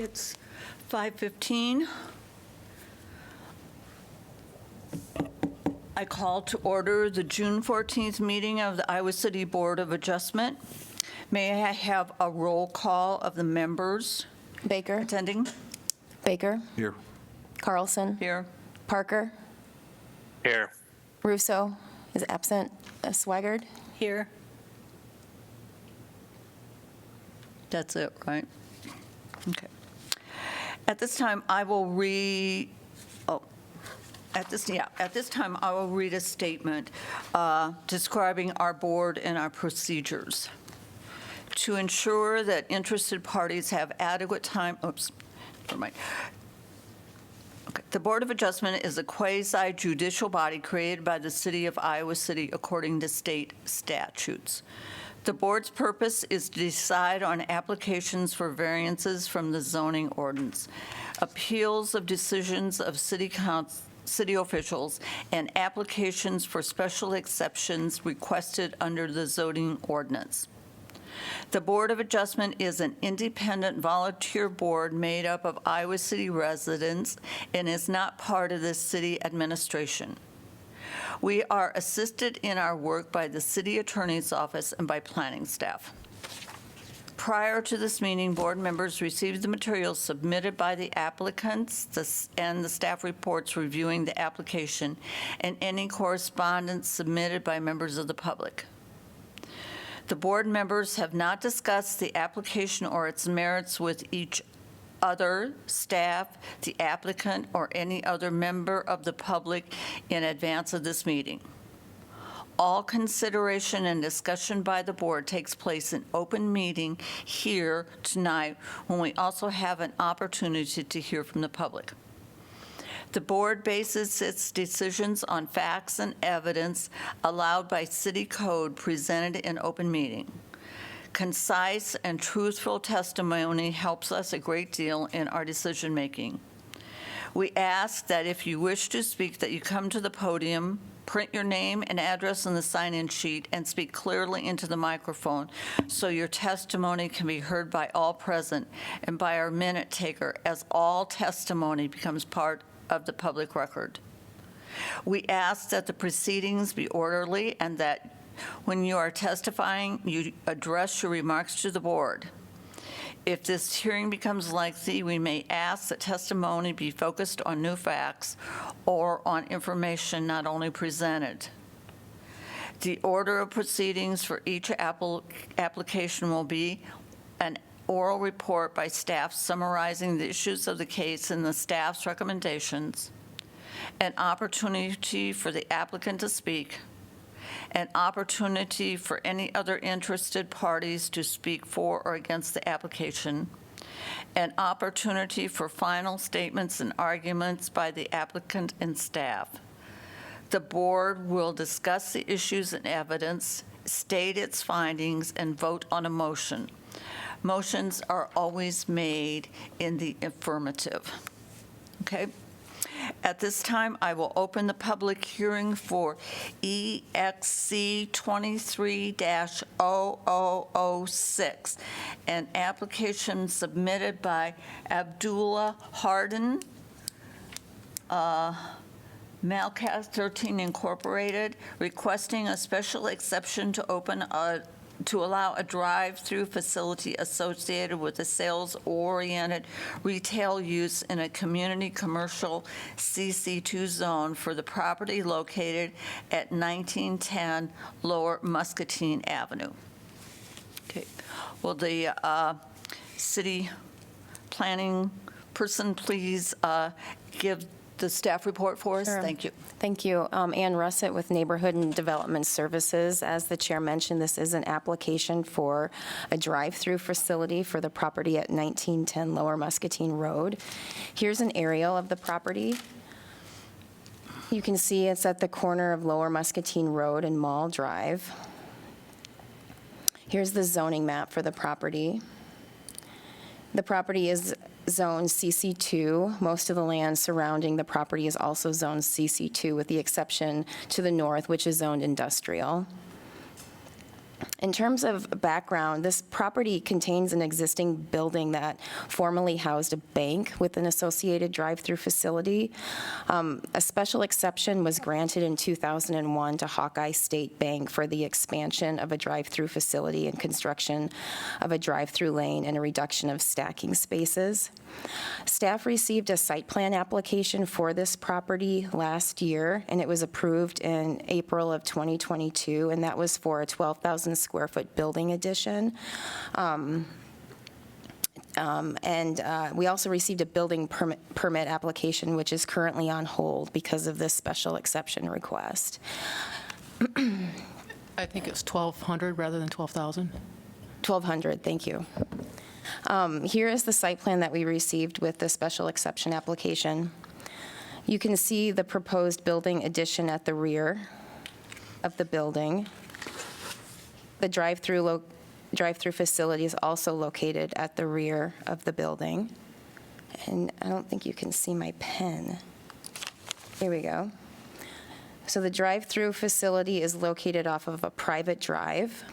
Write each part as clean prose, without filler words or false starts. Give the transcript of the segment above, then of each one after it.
It's 5:15. I call to order the June 14th meeting of the Iowa City Board of Adjustment. May I have a roll call of the members Baker. attending? Baker. Here. Carlson. Here. Parker. Here. Russo is absent. Swigert. Here. That's it, right? Okay. At this time, I will read, at this time, I will read a statement describing our board and our procedures. To ensure that interested parties have adequate time, never mind. Okay. The Board of Adjustment is a quasi-judicial body created by the City of Iowa City according to state statutes. The board's purpose is to decide on applications for variances from the zoning ordinance, appeals of decisions of city officials, and applications for special exceptions requested under the zoning ordinance. The Board of Adjustment is an independent volunteer board made up of Iowa City residents and is not part of the city administration. We are assisted in our work by the city attorney's office and by planning staff. Prior to this meeting, board members received the materials submitted by the applicants and the staff reports reviewing the application and any correspondence submitted by members of the public. The board members have not discussed the application or its merits with each other, staff, the applicant, or any other member of the public in advance of this meeting. All consideration and discussion by the board takes place in open meeting here tonight, when we also have an opportunity to hear from the public. The board bases its decisions on facts and evidence allowed by city code presented in open meeting. Concise and truthful testimony helps us a great deal in our decision-making. We ask that if you wish to speak, that you come to the podium, print your name and address on the sign-in sheet, and speak clearly into the microphone so your testimony can be heard by all present and by our minute taker, as all testimony becomes part of the public record. We ask that the proceedings be orderly and that when you are testifying, you address your remarks to the board. If this hearing becomes lengthy, we may ask that testimony be focused on new facts or on information not only presented. The order of proceedings for each application will be an oral report by staff summarizing the issues of the case and the staff's recommendations, an opportunity for the applicant to speak, an opportunity for any other interested parties to speak for or against the application, an opportunity for final statements and arguments by the applicant and staff. The board will discuss the issues and evidence, state its findings, and vote on a motion. Motions are always made in the affirmative. Okay? At this time, I will open the public hearing for EXC 23-0006, an application submitted by Abdullah Hardin, Malcast 13 Incorporated, requesting a special exception to allow a drive-through facility associated with a sales-oriented retail use in a community commercial CC2 zone for the property located at 1910 Lower Muscatine Avenue. Okay. Will the city planning person please give the staff report for us? Sure. Thank you. Thank you. Ann Russett with Neighborhood and Development Services. As the chair mentioned, this is an application for a drive-through facility for the property at 1910 Lower Muscatine Road. Here's an aerial of the property. You can see it's at the corner of Lower Muscatine Road and Mall Drive. Here's the zoning map for the property. The property is zoned CC2. Most of the land surrounding the property is also zoned CC2, with the exception to the north, which is zoned industrial. In terms of background, this property contains an existing building that formerly housed a bank with an associated drive-through facility. A special exception was granted in 2001 to Hawkeye State Bank for the expansion of a drive-through facility and construction of a drive-through lane and a reduction of stacking spaces. Staff received a site plan application for this property last year, and it was approved in April of 2022, and that was for a 12,000 square foot building addition. We also received a building permit application, which is currently on hold because of this special exception request. I think it's 1,200 rather than 12,000. 1,200, thank you. Here is the site plan that we received with the special exception application. You can see the proposed building addition at the rear of the building. The drive-through facility is also located at the rear of the building. And I don't think you can see my pen. Here we go. So the drive-through facility is located off of a private drive.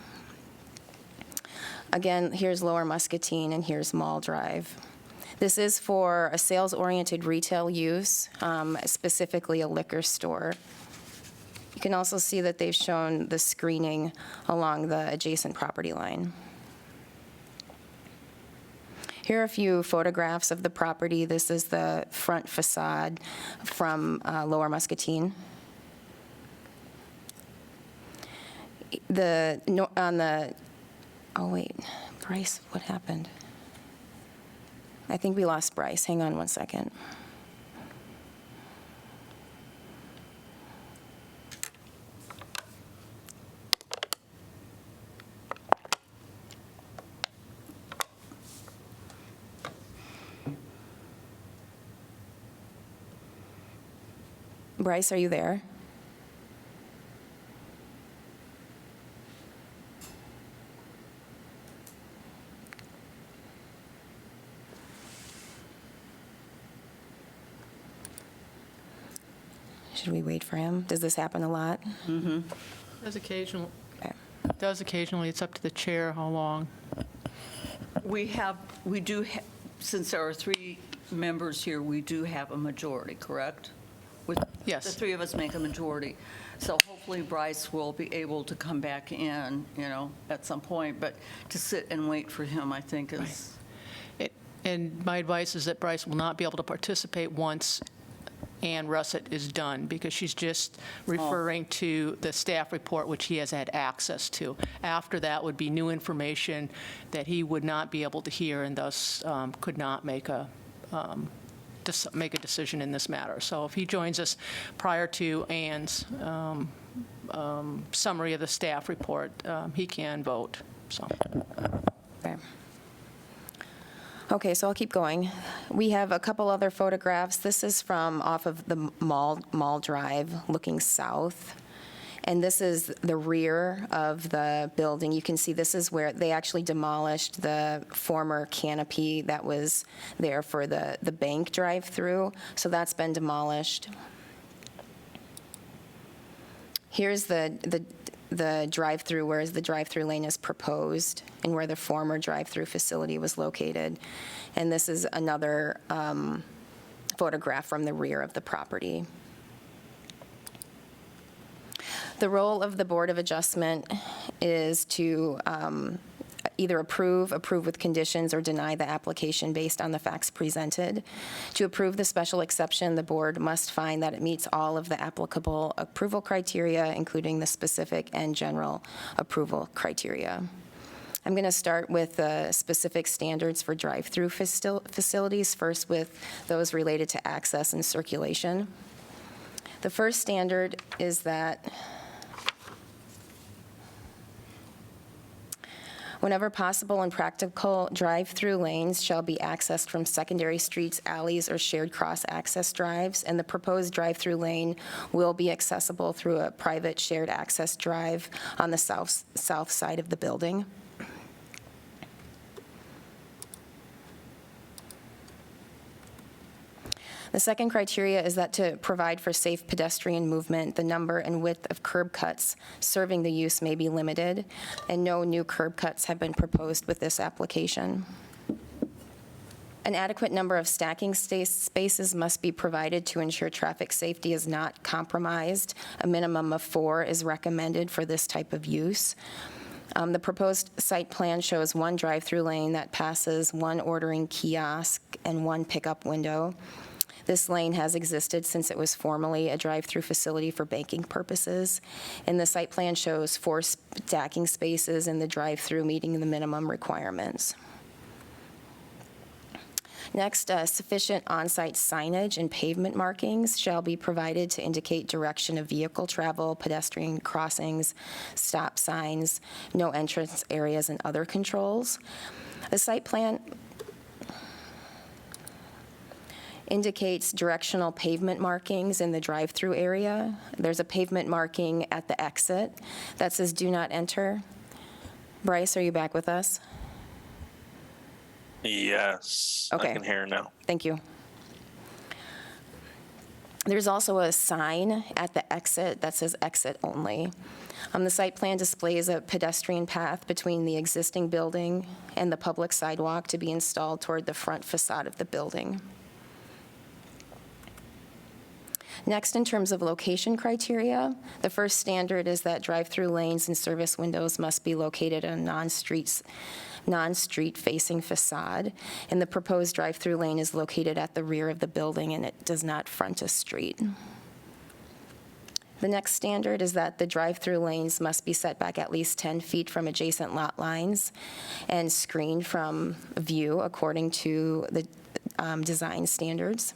Again, here's Lower Muscatine, and here's Mall Drive. This is for a sales-oriented retail use, specifically a liquor store. You can also see that they've shown the screening along the adjacent property line. Here are a few photographs of the property. This is the front facade from Lower Muscatine. Oh, wait, Bryce, what happened? I think we lost Bryce. Hang on one second. Bryce, are you there? Should we wait for him? Does this happen a lot? Does occasionally. Okay. Does occasionally. It's up to the chair how long. Since there are 3 members here, we do have a majority, correct? Yes. The 3 of us make a majority. So hopefully Bryce will be able to come back in, at some point, but to sit and wait for him, I think is. And my advice is that Bryce will not be able to participate once Ann Russett is done, because she's just referring to the staff report, which he has had access to. After that would be new information that he would not be able to hear, and thus could not make a decision in this matter. So if he joins us prior to Ann's summary of the staff report, he can vote. So. Okay, so I'll keep going. We have a couple other photographs. This is from off of the Mall Drive looking south. And this is the rear of the building. You can see this is where they actually demolished the former canopy that was there for the bank drive-through. So that's been demolished. Here's the drive-through, whereas the drive-through lane is proposed, and where the former drive-through facility was located. And this is another photograph from the rear of the property. The role of the Board of Adjustment is to either approve with conditions, or deny the application based on the facts presented. To approve the special exception, the board must find that it meets all of the applicable approval criteria, including the specific and general approval criteria. I'm going to start with the specific standards for drive-through facilities, first with those related to access and circulation. The first standard is that whenever possible and practical, drive-through lanes shall be accessed from secondary streets, alleys, or shared cross-access drives, and the proposed drive-through lane will be accessible through a private shared access drive on the south side of the building. The second criteria is that to provide for safe pedestrian movement, the number and width of curb cuts serving the use may be limited, and no new curb cuts have been proposed with this application. An adequate number of stacking spaces must be provided to ensure traffic safety is not compromised. A minimum of 4 is recommended for this type of use. The proposed site plan shows one drive-through lane that passes one ordering kiosk and one pickup window. This lane has existed since it was formerly a drive-through facility for banking purposes, and the site plan shows 4 stacking spaces in the drive-through meeting the minimum requirements. Next, sufficient on-site signage and pavement markings shall be provided to indicate direction of vehicle travel, pedestrian crossings, stop signs, no entrance areas, and other controls. The site plan indicates directional pavement markings in the drive-through area. There's a pavement marking at the exit that says "Do not enter." Bryce, are you back with us? Yes, Okay. I can hear now. Thank you. There's also a sign at the exit that says "Exit Only." The site plan displays a pedestrian path between the existing building and the public sidewalk to be installed toward the front facade of the building. Next, in terms of location criteria, the first standard is that drive-through lanes and service windows must be located on non-street facing facade, and the proposed drive-through lane is located at the rear of the building and it does not front a street. The next standard is that the drive-through lanes must be set back at least 10 feet from adjacent lot lines and screened from view according to the design standards.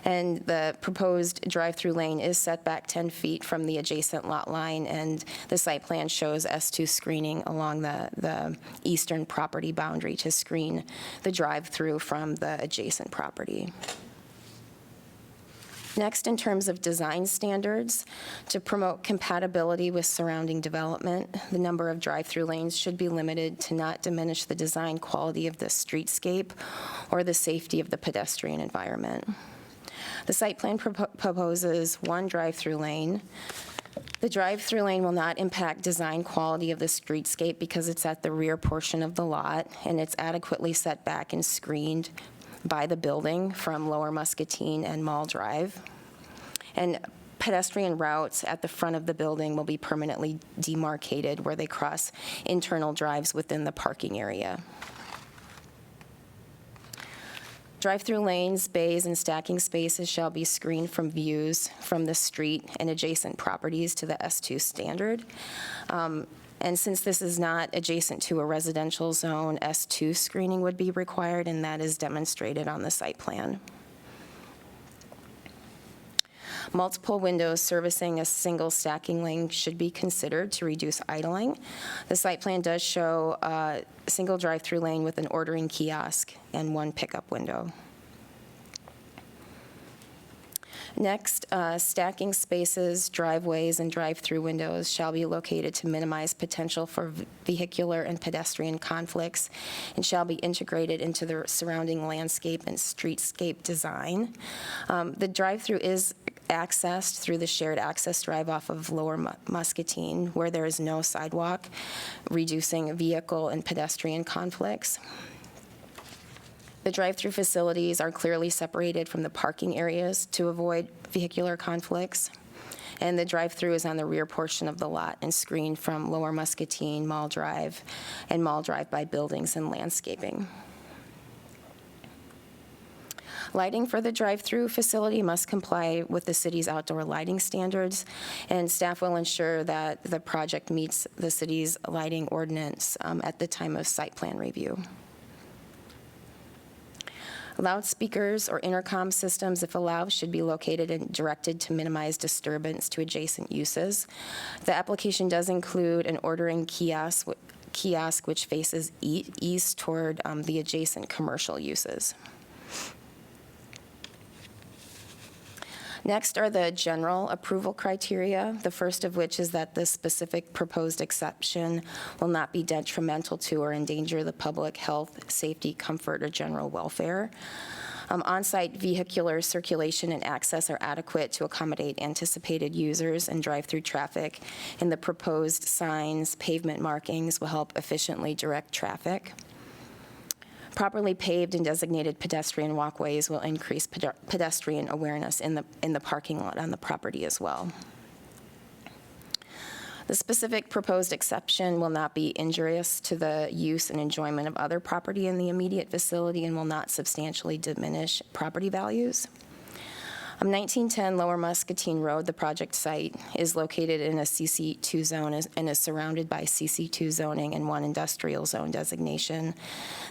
And the proposed drive-through lane is set back 10 feet from the adjacent lot line, and the site plan shows S2 screening along the eastern property boundary to screen the drive-through from the adjacent property. Next, in terms of design standards, to promote compatibility with surrounding development, the number of drive-through lanes should be limited to not diminish the design quality of the streetscape or the safety of the pedestrian environment. The site plan proposes one drive-through lane. The drive-through lane will not impact design quality of the streetscape because it's at the rear portion of the lot, and it's adequately set back and screened by the building from Lower Muscatine and Mall Drive. And pedestrian routes at the front of the building will be permanently demarcated where they cross internal drives within the parking area. Drive-through lanes, bays, and stacking spaces shall be screened from views from the street and adjacent properties to the S2 standard. And since this is not adjacent to a residential zone, S2 screening would be required, and that is demonstrated on the site plan. Multiple windows servicing a single stacking lane should be considered to reduce idling. The site plan does show a single drive-through lane with an ordering kiosk and one pickup window. Next, stacking spaces, driveways, and drive-through windows shall be located to minimize potential for vehicular and pedestrian conflicts and shall be integrated into the surrounding landscape and streetscape design. The drive-through is accessed through the shared access drive off of Lower Muscatine, where there is no sidewalk, reducing vehicle and pedestrian conflicts. The drive-through facilities are clearly separated from the parking areas to avoid vehicular conflicts. And the drive-through is on the rear portion of the lot and screened from Lower Muscatine, Mall Drive, and Mall Drive by buildings and landscaping. Lighting for the drive-through facility must comply with the city's outdoor lighting standards, and staff will ensure that the project meets the city's lighting ordinance at the time of site plan review. Loudspeakers or intercom systems, if allowed, should be located and directed to minimize disturbance to adjacent uses. The application does include an ordering kiosk which faces east toward the adjacent commercial uses. Next are the general approval criteria, the first of which is that the specific proposed exception will not be detrimental to or endanger the public health, safety, comfort, or general welfare. On-site vehicular circulation and access are adequate to accommodate anticipated users and drive-through traffic, and the proposed signs, pavement markings will help efficiently direct traffic. Properly paved and designated pedestrian walkways will increase pedestrian awareness in the parking lot on the property as well. The specific proposed exception will not be injurious to the use and enjoyment of other property in the immediate vicinity and will not substantially diminish property values. 1910 Lower Muscatine Road, the project site, is located in a CC2 zone and is surrounded by CC2 zoning and one industrial zone designation.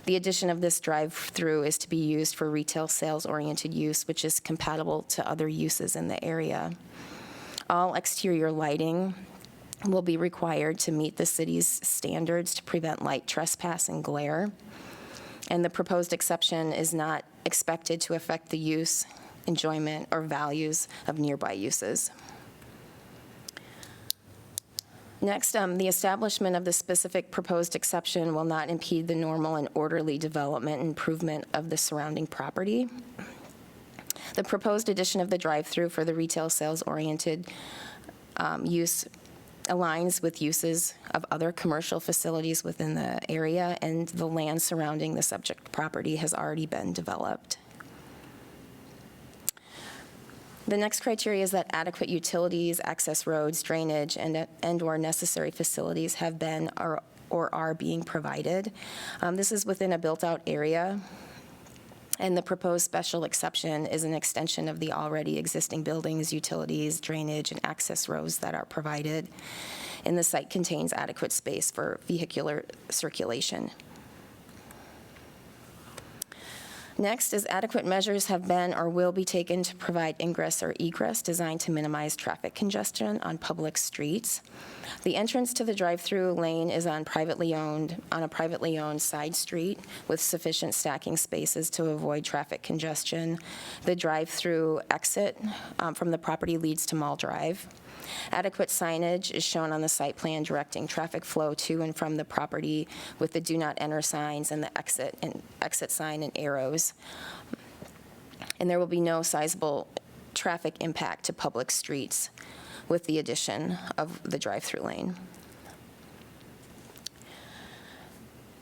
The addition of this drive-through is to be used for retail sales-oriented use, which is compatible to other uses in the area. All exterior lighting will be required to meet the city's standards to prevent light trespass and glare. And the proposed exception is not expected to affect the use, enjoyment, or values of nearby uses. Next, the establishment of the specific proposed exception will not impede the normal and orderly development and improvement of the surrounding property. The proposed addition of the drive-through for the retail sales-oriented use aligns with uses of other commercial facilities within the area, and the land surrounding the subject property has already been developed. The next criteria is that adequate utilities, access roads, drainage, and/or necessary facilities have been or are being provided. This is within a built-out area, and the proposed special exception is an extension of the already existing buildings, utilities, drainage, and access roads that are provided, and the site contains adequate space for vehicular circulation. Next is adequate measures have been or will be taken to provide ingress or egress designed to minimize traffic congestion on public streets. The entrance to the drive-through lane is on a privately owned side street with sufficient stacking spaces to avoid traffic congestion. The drive-through exit from the property leads to Mall Drive. Adequate signage is shown on the site plan directing traffic flow to and from the property with the do not enter signs and the exit sign and arrows. And there will be no sizable traffic impact to public streets with the addition of the drive-through lane.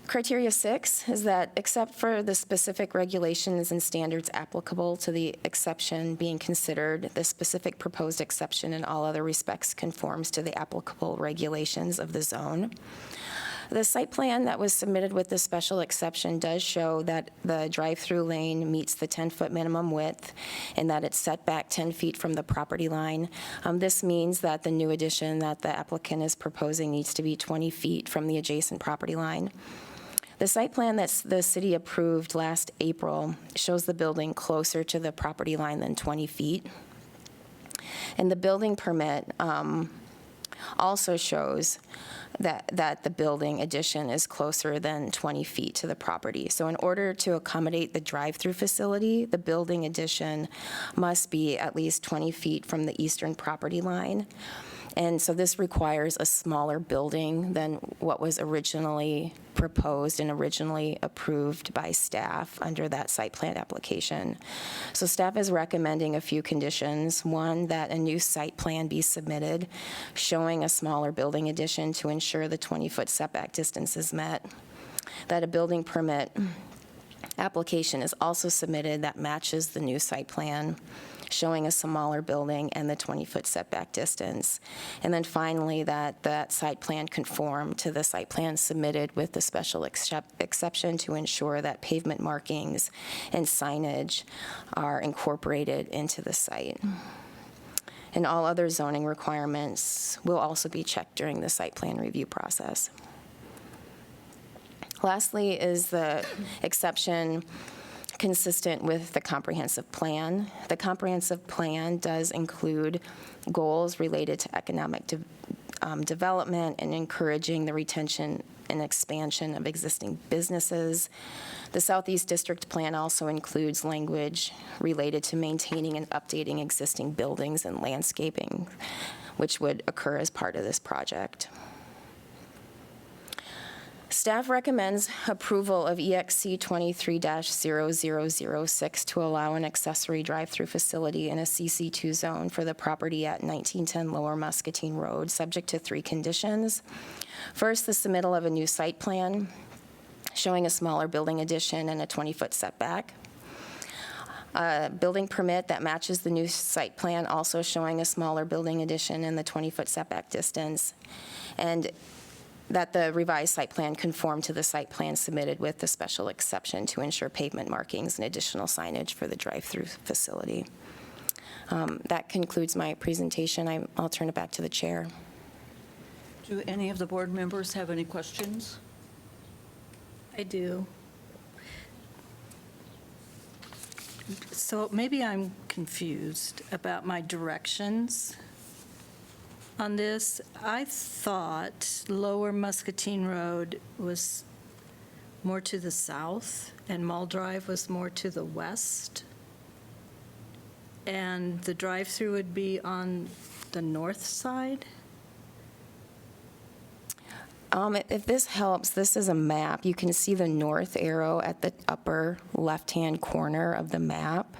Criteria 6 is that except for the specific regulations and standards applicable to the exception being considered, the specific proposed exception in all other respects conforms to the applicable regulations of the zone. The site plan that was submitted with the special exception does show that the drive-through lane meets the 10-foot minimum width and that it's set back 10 feet from the property line. This means that the new addition that the applicant is proposing needs to be 20 feet from the adjacent property line. The site plan that the city approved last April shows the building closer to the property line than 20 feet. And the building permit also shows that the building addition is closer than 20 feet to the property. So in order to accommodate the drive-through facility, the building addition must be at least 20 feet from the eastern property line. And so this requires a smaller building than what was originally proposed and originally approved by staff under that site plan application. So staff is recommending a few conditions. One, that a new site plan be submitted showing a smaller building addition to ensure the 20-foot setback distance is met. That a building permit application is also submitted that matches the new site plan, showing a smaller building and the 20-foot setback distance. And then finally, that site plan conform to the site plan submitted with the special exception to ensure that pavement markings and signage are incorporated into the site. And all other zoning requirements will also be checked during the site plan review process. Lastly is the exception consistent with the comprehensive plan. The comprehensive plan does include goals related to economic development and encouraging the retention and expansion of existing businesses. The Southeast District Plan also includes language related to maintaining and updating existing buildings and landscaping, which would occur as part of this project. Staff recommends approval of E EXC 23-0006 to allow an accessory drive-through facility in a CC2 zone for the property at 1910 Lower Muscatine Road, subject to 3 conditions. First, the submittal of a new site plan showing a smaller building addition and a 20-foot setback. A building permit that matches the new site plan, also showing a smaller building addition and the 20-foot setback distance. And that the revised site plan conform to the site plan submitted with the special exception to ensure pavement markings and additional signage for the drive-through facility. That concludes my presentation. I'll turn it back to the chair. Do any of the board members have any questions? I do. So maybe I'm confused about my directions on this. I thought Lower Muscatine Road was more to the south and Mall Drive was more to the west. And the drive-through would be on the north side? If this helps, this is a map. You can see the north arrow at the upper left-hand corner of the map.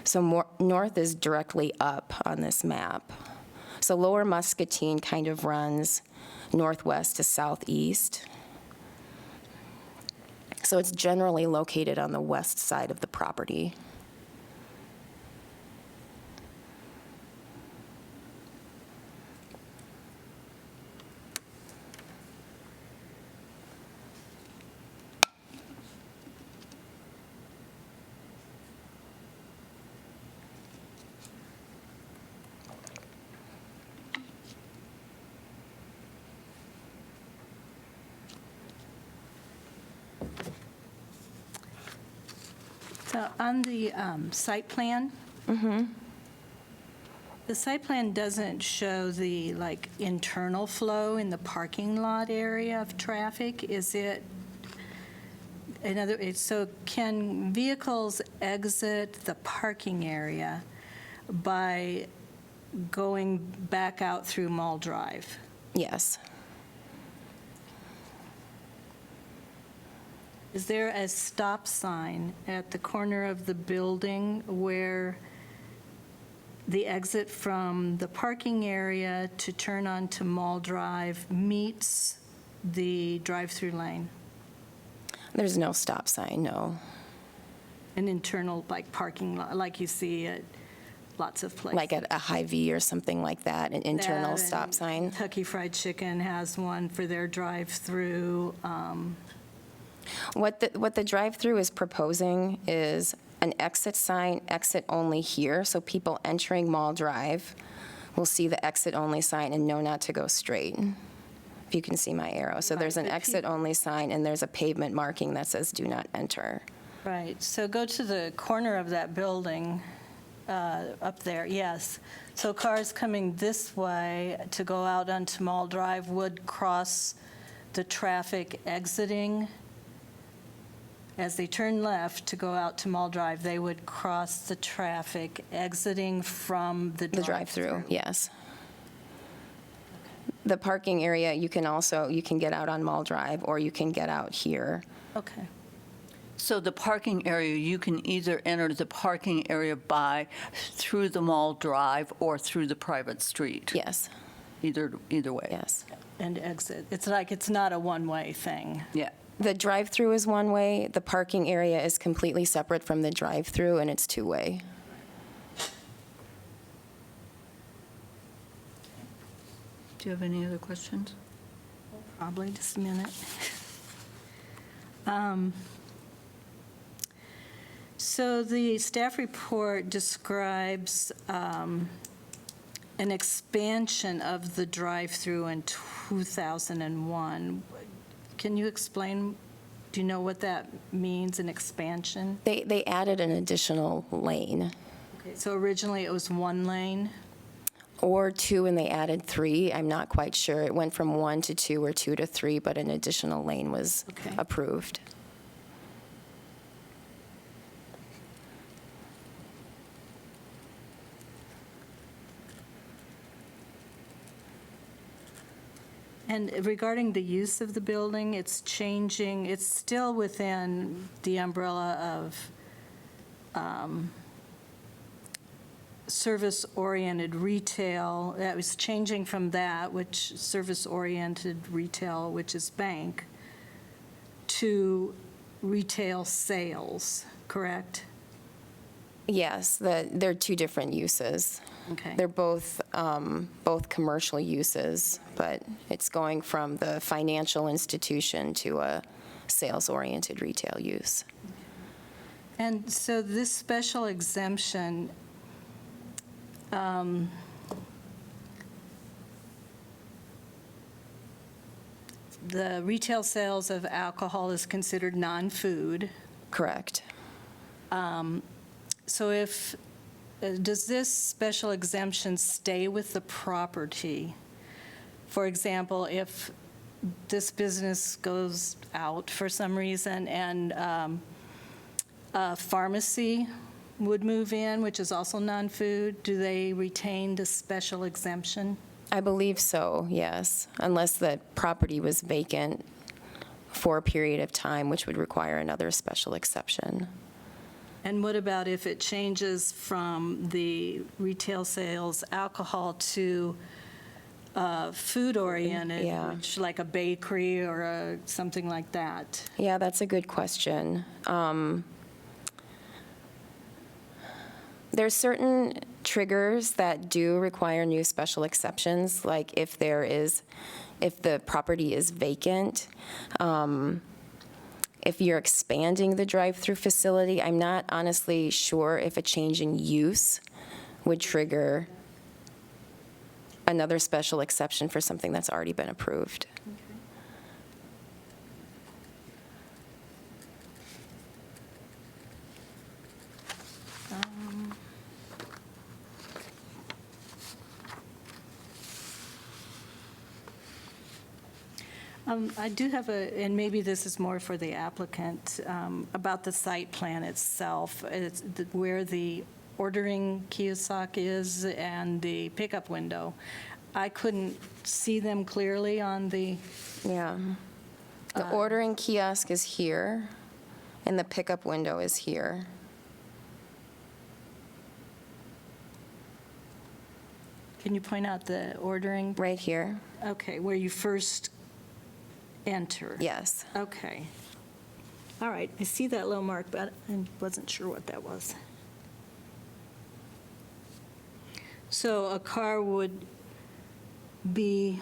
So north is directly up on this map. So Lower Muscatine kind of runs northwest to southeast. So it's generally located on the west side of the property. So on the site plan, the site plan doesn't show the, like, internal flow in the parking lot area of traffic. Is it, so can vehicles exit the parking area by going back out through Mall Drive? Yes. Is there a stop sign at the corner of the building where the exit from the parking area to turn onto Mall Drive meets the drive-through lane? There's no stop sign, no. An internal, like, parking lot, like you see at lots of places? Like at a Hy-Vee or something like that, an internal That, stop and sign. Kentucky Fried Chicken has one for their drive-through. What the drive-through is proposing is an exit sign, exit only here, so people entering Mall Drive will see the exit only sign and know not to go straight, if you can see my arrow. So there's an Right, but exit only sign, and there's a pavement marking that says do not enter. Right, so go to the corner of that building up there, yes. So cars coming this way to go out onto Mall Drive would cross the traffic exiting. As they turn left to go out to Mall Drive, they would cross the traffic exiting from the The drive-through. drive-through, yes. The parking area, you can get out on Mall Drive, or you can get out here. Okay, So the parking area, you can either enter the parking area through the Mall Drive or through the private street? Yes, Either way? yes. and exit. It's like, it's not a one-way thing. Yeah. The drive-through is one way, the parking area is completely separate from the drive-through, and it's two-way. Do you have any other questions? Probably just a minute. So the staff report describes an expansion of the drive-through in 2001. Can you explain, do you know what that means, an expansion? They added an additional lane, So originally it was one lane? or two, and they added three. I'm not quite sure. It went from 1 to 2 or 2 to 3, but an additional lane was Okay. approved. And regarding the use of the building, it's changing, it's still within the umbrella of service-oriented retail. That was changing from that, which service-oriented retail, which is bank, to retail sales, correct? Yes, they're two different uses. Okay. They're both commercial uses, but it's going from the financial institution to a sales-oriented retail use. And so this special exemption, the retail sales of alcohol is considered non-food. Correct. So does this special exemption stay with the property? For example, if this business goes out for some reason and a pharmacy would move in, which is also non-food, do they retain the special exemption? I believe so, yes, unless the property was vacant for a period of time, which would require another special exception. And what about if it changes from the retail sales alcohol to food-oriented, Yeah. which like a bakery or something like that? Yeah, that's a good question. There's certain triggers that do require new special exceptions, like if the property is vacant, if you're expanding the drive-through facility. I'm not honestly sure if a change in use would trigger another special exception for something that's already been approved. I do have and maybe this is more for the applicant, about the site plan itself. It's where the ordering kiosk is and the pickup window. I couldn't see them clearly on the, Yeah. The ordering kiosk is here, and the pickup window is here. can you point out the ordering? Right here? Okay, where you first enter? Yes. Okay. All right, I see that little mark, but I wasn't sure what that was. So a car would be,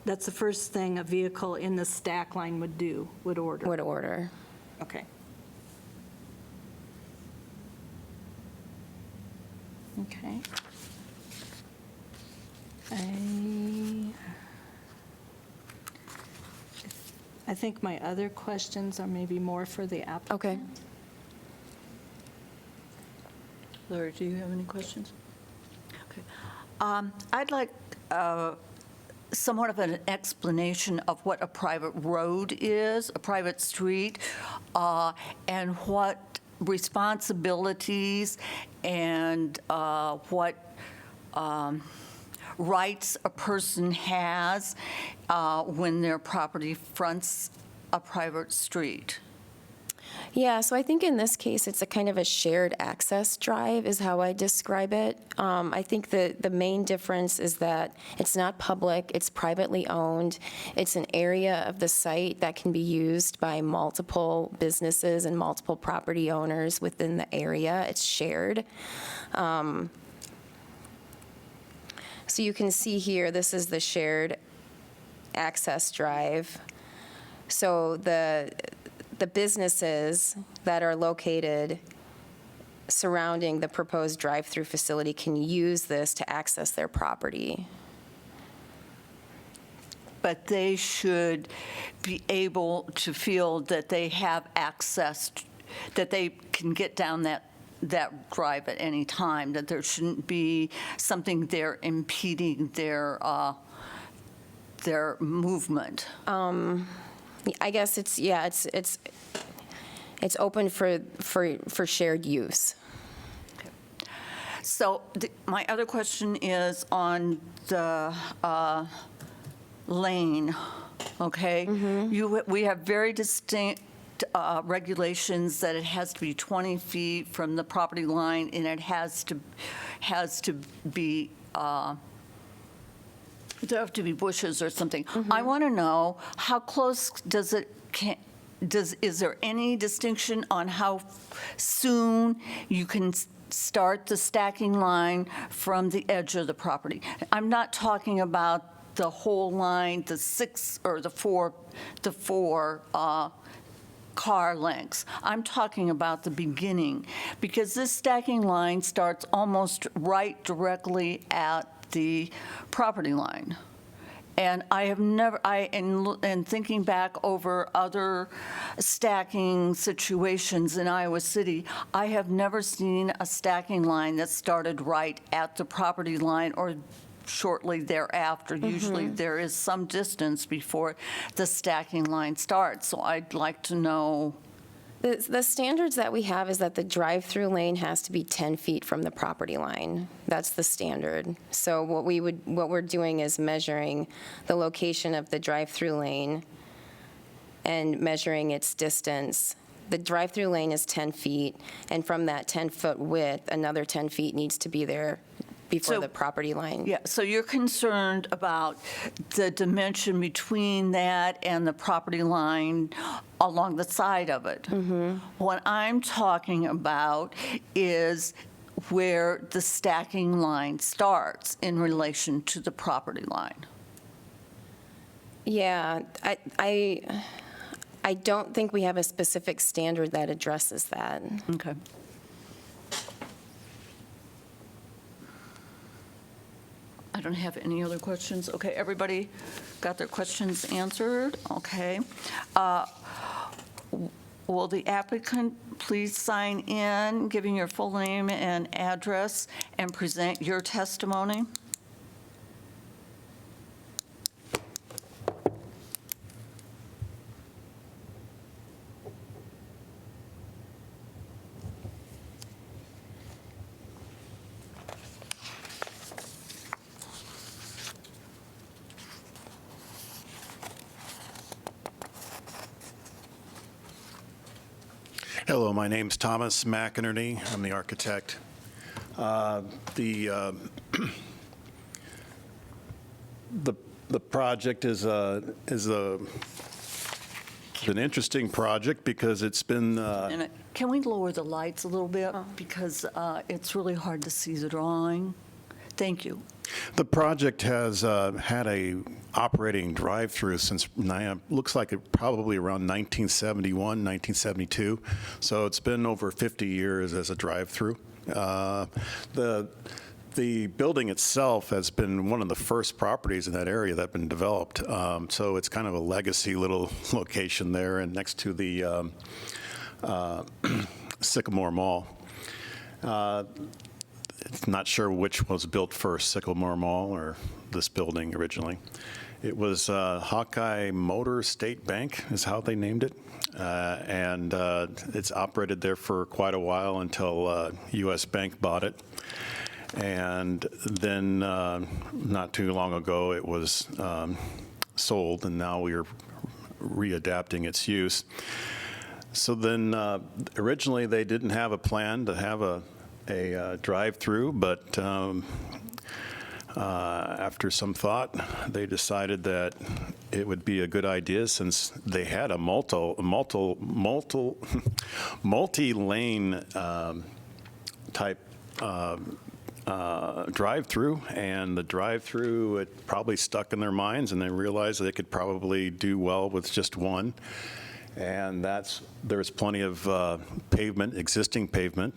that's the first thing a vehicle in the stack line would do, would order? Would order. Okay. Okay. I think my other questions are maybe more for the applicant. Okay. Laura, do you have any questions? Okay. I'd like somewhat of an explanation of what a private road is, a private street, and what responsibilities and what rights a person has when their property fronts a private street. Yeah, so I think in this case, it's a kind of a shared access drive is how I describe it. I think the main difference is that it's not public, it's privately owned. It's an area of the site that can be used by multiple businesses and multiple property owners within the area. It's shared. So you can see here, this is the shared access drive. So the businesses that are located surrounding the proposed drive-through facility can use this to access their property. But they should be able to feel that they have access, that they can get down that drive at any time, that there shouldn't be something there impeding their movement. I guess it's open for shared use. So my other question is on the lane, okay? We have very distinct regulations that it has to be 20 feet from the property line, and it has to be, there have to be bushes or something. I want to know, how close does it, is there any distinction on how soon you can start the stacking line from the edge of the property? I'm not talking about the whole line, the six or the four car lengths. I'm talking about the beginning, because this stacking line starts almost right directly at the property line. And I have never, in thinking back over other stacking situations in Iowa City, I have never seen a stacking line that started right at the property line or shortly thereafter. Usually there is some distance before the stacking line starts. So I'd like to know. The standards that we have is that the drive-through lane has to be 10 feet from the property line. That's the standard. So what we're doing is measuring the location of the drive-through lane and measuring its distance. The drive-through lane is 10 feet, and from that 10-foot width, another 10 feet needs to be there before So- the property line. Yeah, so you're concerned about the dimension between that and the property line along the side of it. What I'm talking about is where the stacking line starts in relation to the property line. Yeah, I don't think we have a specific standard that addresses that. Okay. I don't have any other questions. Okay, everybody got their questions answered? Okay. Will the applicant please sign in, giving your full name and address, and present your testimony? Hello, my name's Thomas McInerney. I'm the architect. The project is an interesting project because it's been And can we lower the lights a little bit? Because it's really hard to see the drawing. Thank you. the project has had a operating drive-through since looks like it probably around 1971, 1972. So it's been over 50 years as a drive-through. The building itself has been one of the first properties in that area that have been developed. So it's kind of a legacy little location there and next to the Sycamore Mall. Not sure which was built first, Sycamore Mall or this building originally. It was Hawkeye Motor State Bank is how they named it. And it's operated there for quite a while until U.S. Bank bought it. And then not too long ago, it was sold, and now we are readapting its use. So then originally they didn't have a plan to have a drive-through, but after some thought, they decided that it would be a good idea since they had a multi-lane type drive-through, and the drive-through, it probably stuck in their minds, and they realized they could probably do well with just one. And there's plenty of pavement, existing pavement,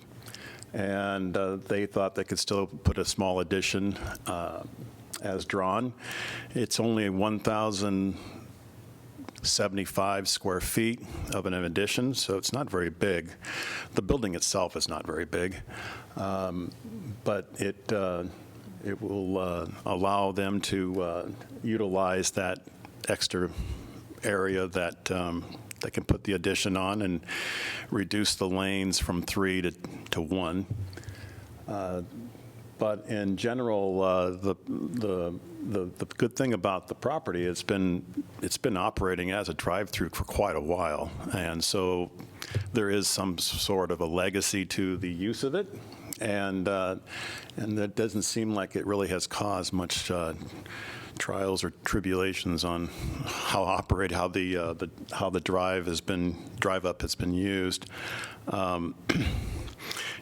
and they thought they could still put a small addition as drawn. It's only 1,075 square feet of an addition, so it's not very big. The building itself is not very big, but it will allow them to utilize that extra area that they can put the addition on and reduce the lanes from 3 to 1. But in general, the the good thing about the property, it's been operating as a drive-through for quite a while. And so there is some sort of a legacy to the use of it. And that doesn't seem like it really has caused much trials or tribulations on how the drive up has been used.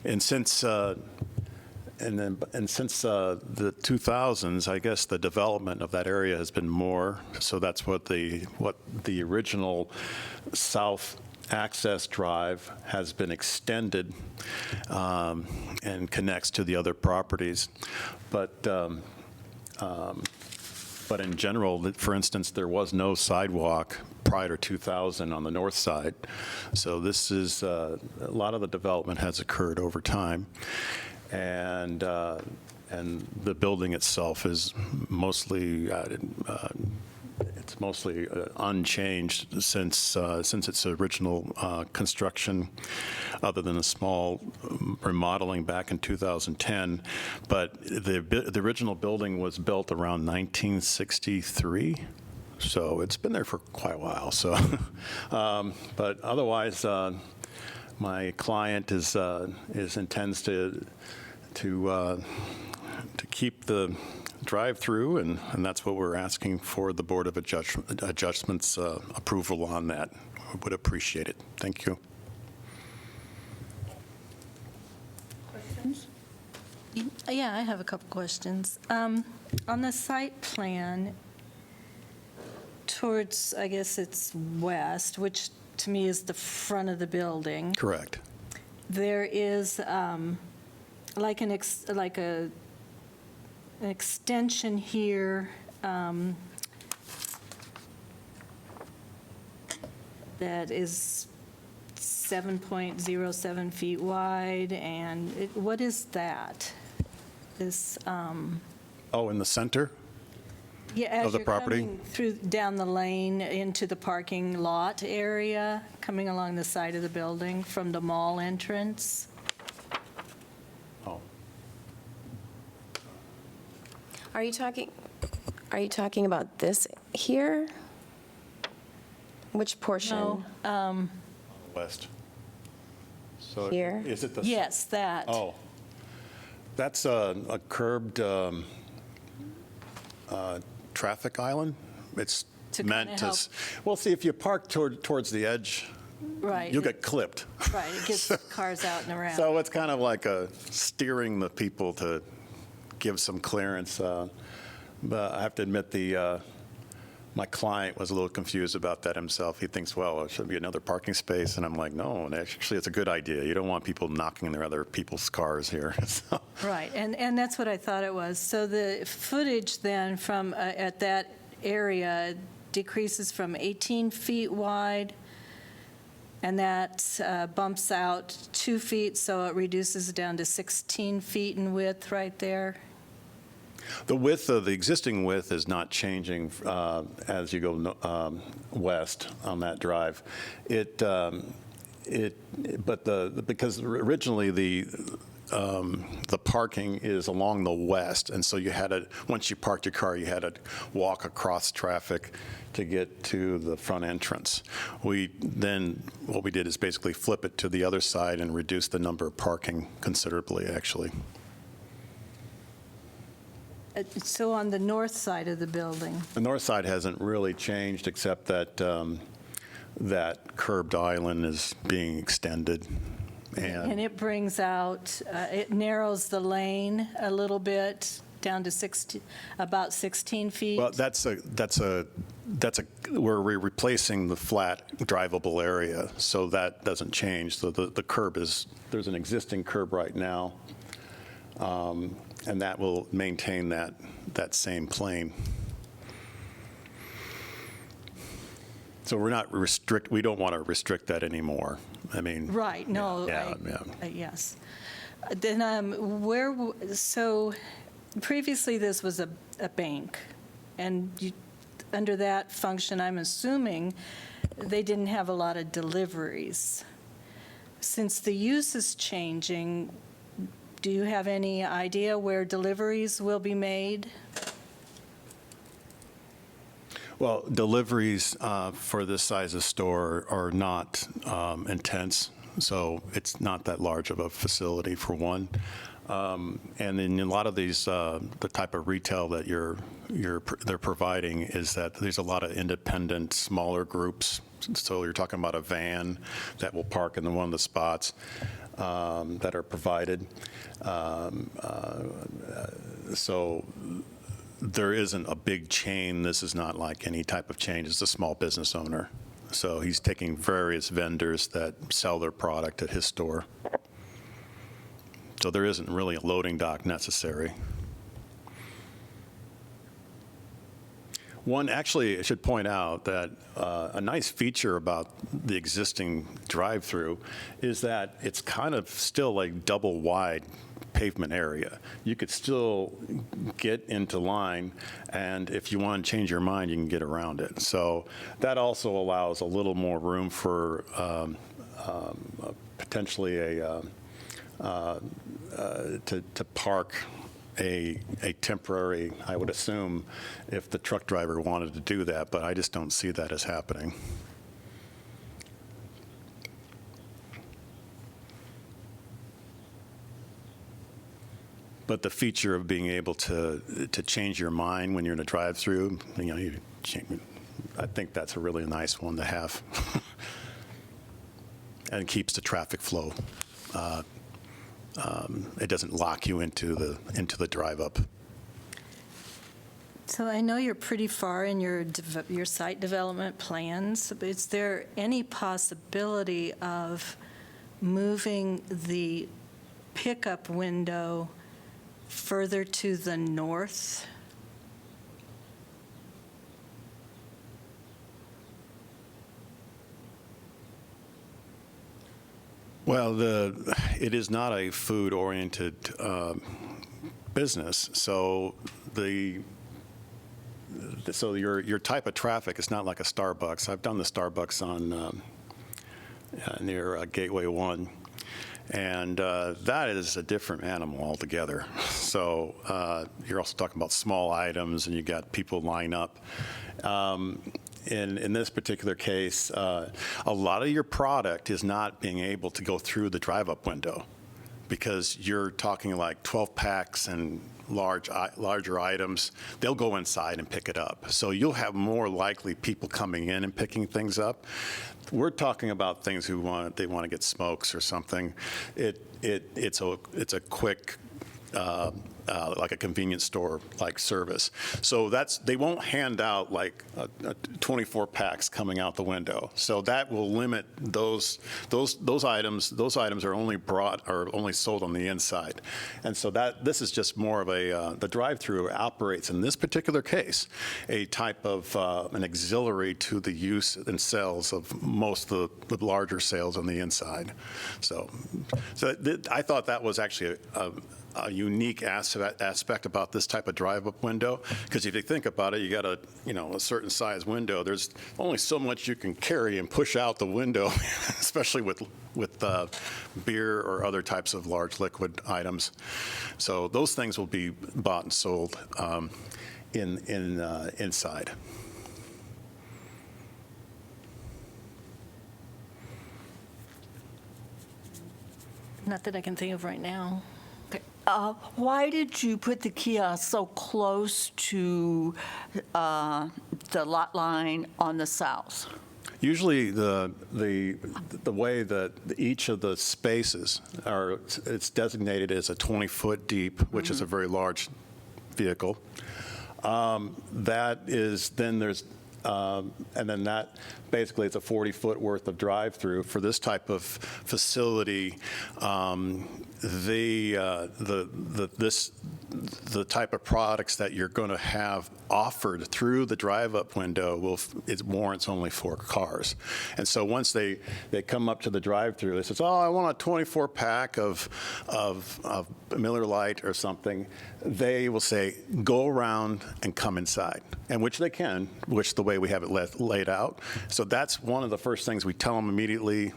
And since the 2000s, I guess the development of that area has been more. So that's what the original south access drive has been extended and connects to the other properties. But in general, for instance, there was no sidewalk prior to 2000 on the north side. So this is, a lot of the development has occurred over time. And the building itself is mostly, it's mostly unchanged since its original construction, other than a small remodeling back in 2010. But the original building was built around 1963. So it's been there for quite a while. So, but otherwise, my client intends to keep the drive-through, and that's what we're asking for the Board of Adjustments approval on that. I would appreciate it. Thank you. Yeah, I have a couple questions. On the site plan, towards, I guess it's west, which to me is the front of the building, Correct. there is like an extension here that is 7.07 feet wide, and what is that? This, Oh, in the center? yeah, as Of the you're property? coming through, down the lane into the parking lot area, coming along the side of the building from the mall entrance. Oh, Are you talking about this here? Which portion? No, west. So Here? is it the? yes, that. Oh, that's a curbed traffic island. It's To meant kinda to, help. well, see, if you park towards the edge, Right. you'll get clipped. Right, it gets cars out and around. So it's kind of like steering the people to give some clearance. But I have to admit, my client was a little confused about that himself. He thinks, well, it should be another parking space. And I'm like, no, and actually, it's a good idea. You don't want people knocking their other people's cars here. So, Right, and that's what I thought it was. So the footage then from, at that area decreases from 18 feet wide, and that bumps out 2 feet, so it reduces down to 16 feet in width right there. the width of the existing width is not changing as you go west on that drive. Because originally the parking is along the west, and so you had to, once you parked your car, you had to walk across traffic to get to the front entrance. What we did is basically flip it to the other side and reduce the number of parking considerably, actually. So on the north side of the building, The north side hasn't really changed, except that that curbed island is being extended. and it brings out, it narrows the lane a little bit down to about 16 feet. Well, we're replacing the flat drivable area, so that doesn't change. So the curb there's an existing curb right now, and that will maintain that same plane. So we don't want to restrict that anymore. I mean. Right, no. Yeah, Yes. Then so previously this was a bank, and under that function, I'm assuming they didn't have a lot of deliveries. Since the use is changing, do you have any idea where deliveries will be made? Well, deliveries for this size of store are not intense, so it's not that large of a facility for one. And in a lot of these, the type of retail that they're providing is that there's a lot of independent, smaller groups. So you're talking about a van that will park in one of the spots that are provided. So there isn't a big chain. This is not like any type of chain. It's a small business owner. So he's taking various vendors that sell their product at his store. So there isn't really a loading dock necessary. One, actually, I should point out that a nice feature about the existing drive-through is that it's kind of still like double wide pavement area. You could still get into line, and if you want to change your mind, you can get around it. So that also allows a little more room for potentially to park a temporary, I would assume, if the truck driver wanted to do that, but I just don't see that as happening. But the feature of being able to change your mind when you're in a drive-through, I think that's a really nice one to have. And keeps the traffic flow. It doesn't lock you into the drive-up. So I know you're pretty far in your site development plans, but is there any possibility of moving the pickup window further to the north? Well, it is not a food-oriented business, so your type of traffic is not like a Starbucks. I've done the Starbucks on near Gateway 1, and that is a different animal altogether. So you're also talking about small items, and you got people line up. In this particular case, a lot of your product is not being able to go through the drive-up window because you're talking like 12 packs and larger items. They'll go inside and pick it up. So you'll have more likely people coming in and picking things up. We're talking about things they want to get smokes or something. It's a quick. Like a convenience store like service. So they won't hand out like 24 packs coming out the window. So that will limit those items. Those items are only sold on the inside. And so this is just more of the drive-through operates in this particular case a type of an auxiliary to the use and sales of most of the larger sales on the inside. So I thought that was actually a unique aspect about this type of drive-up window, because if you think about it, you got a certain size window. There's only so much you can carry and push out the window, especially with beer or other types of large liquid items. So those things will be bought and sold inside. Not that I can think of right now. Why did you put the kiosk so close to the lot line on the south? Usually, the way that each of the spaces it's designated as a 20-foot deep, which is a very large vehicle. That is then there's. And then that basically it's a 40-foot worth of drive-through for this type of facility. The type of products that you're going to have offered through the drive-up window it warrants only 4 cars. And so once they come up to the drive-through, they says, "Oh, I want a 24-pack of Miller Lite or something." They will say, "Go around and come inside," and which they can, which the way we have it laid out. So that's one of the first things we tell them immediately.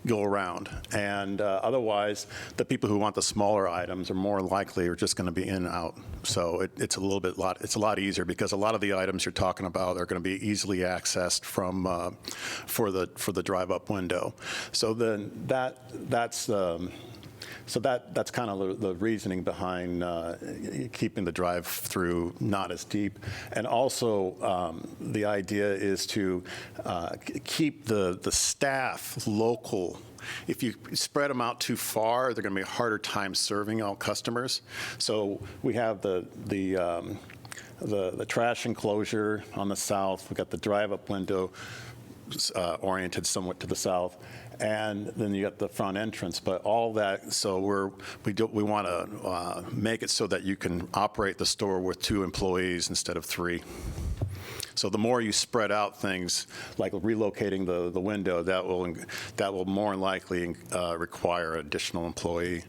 go around. And otherwise, the people who want the smaller items are more likely are just going to be in and out. So it's a lot easier because a lot of the items you're talking about are going to be easily accessed from for the drive-up window. So then that's kind of the reasoning behind keeping the drive-through not as deep. And also, the idea is to keep the staff local. If you spread them out too far, they're going to be a harder time serving all customers. So we have the trash enclosure on the south. We've got the drive-up window oriented somewhat to the south, and then you got the front entrance. But all that, so we want to make it so that you can operate the store with 2 employees instead of 3. So the more you spread out things, like relocating the window, that will more than likely require an additional employee.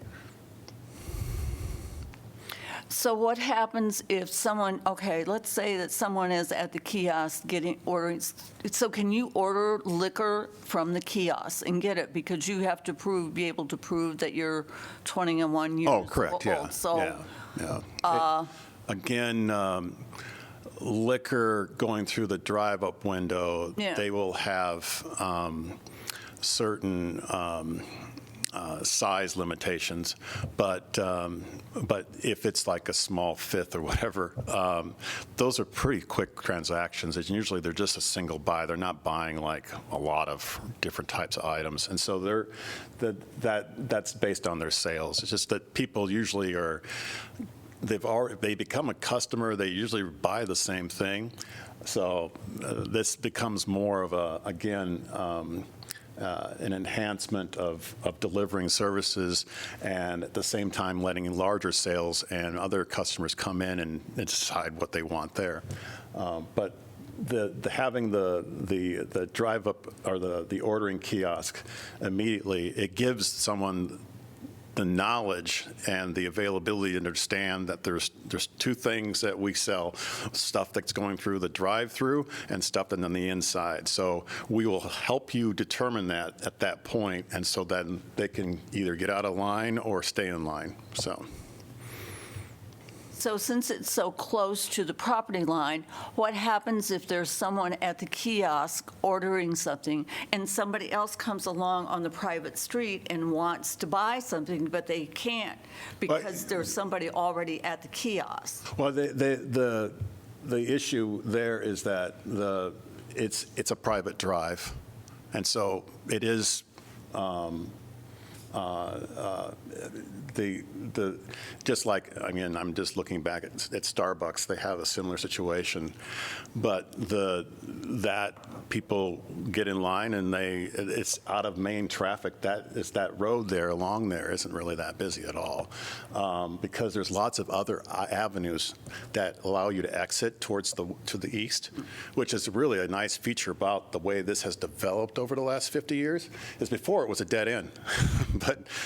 So what happens if someone, okay, let's say that someone is at the kiosk ordering, so can you order liquor from the kiosk and get it because you have to be able to prove that you're 21 years old? Oh, correct, yeah. So, yeah. Again, liquor going through the drive-up window, Yeah. they will have certain size limitations, but if it's like a small fifth or whatever, those are pretty quick transactions. And usually they're just a single buy. They're not buying like a lot of different types of items, and so that's based on their sales. It's just that people usually they become a customer. They usually buy the same thing, so this becomes more of an enhancement of delivering services, and at the same time letting larger sales and other customers come in and decide what they want there. But having the drive up or the ordering kiosk immediately, it gives someone the knowledge and the availability to understand that there's 2 things that we sell: stuff that's going through the drive-through and stuff that's on the inside. So we will help you determine that at that point, and so then they can either get out of line or stay in line. So since it's so close to the property line, what happens if there's someone at the kiosk ordering something and somebody else comes along on the private street and wants to buy something, but they can't because there's somebody already at the kiosk? Well, the issue there is that it's a private drive, and so it is. Just like, again, I'm just looking back at Starbucks, they have a similar situation, but that people get in line and it's out of main traffic. That road there along there isn't really that busy at all, because there's lots of other avenues that allow you to exit to the east, which is really a nice feature about the way this has developed over the last 50 years. Is before it was a dead end.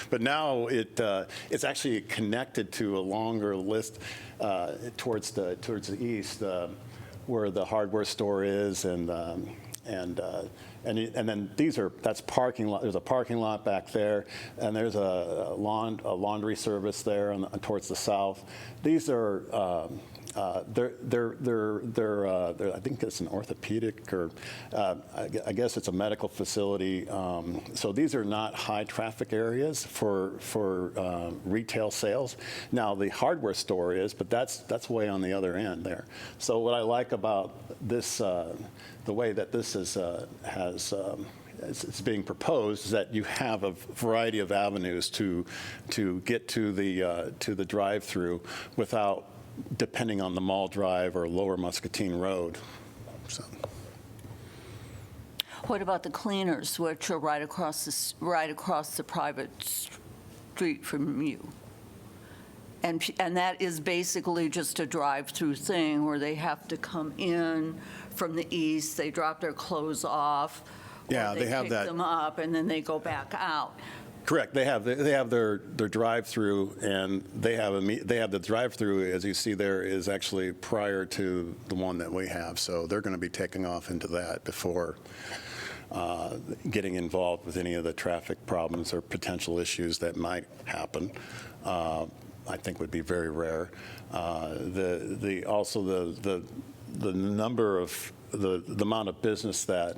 But now it's actually connected to a longer list towards the east, where the hardware store is, and then that's parking lot. There's a parking lot back there, and there's a laundry service there towards the south. These are. They're I think it's an orthopedic, or I guess it's a medical facility. So these are not high traffic areas for retail sales. Now the hardware store is, but that's way on the other end there. So what I like about this, the way that this it's being proposed, is that you have a variety of avenues to get to the drive-through without depending on the Mall Drive or Lower Muscatine Road. So. What about the cleaners, which are right across the private street from you? And that is basically just a drive-through thing where they have to come in from the east, they drop their clothes off, Yeah, or they have pick that. them up, and then they go back out. Correct. They have their drive-through, and they have the drive-through, as you see there, is actually prior to the one that we have. So they're going to be taking off into that before getting involved with any of the traffic problems or potential issues that might happen. I think would be very rare. Also the number of the amount of business that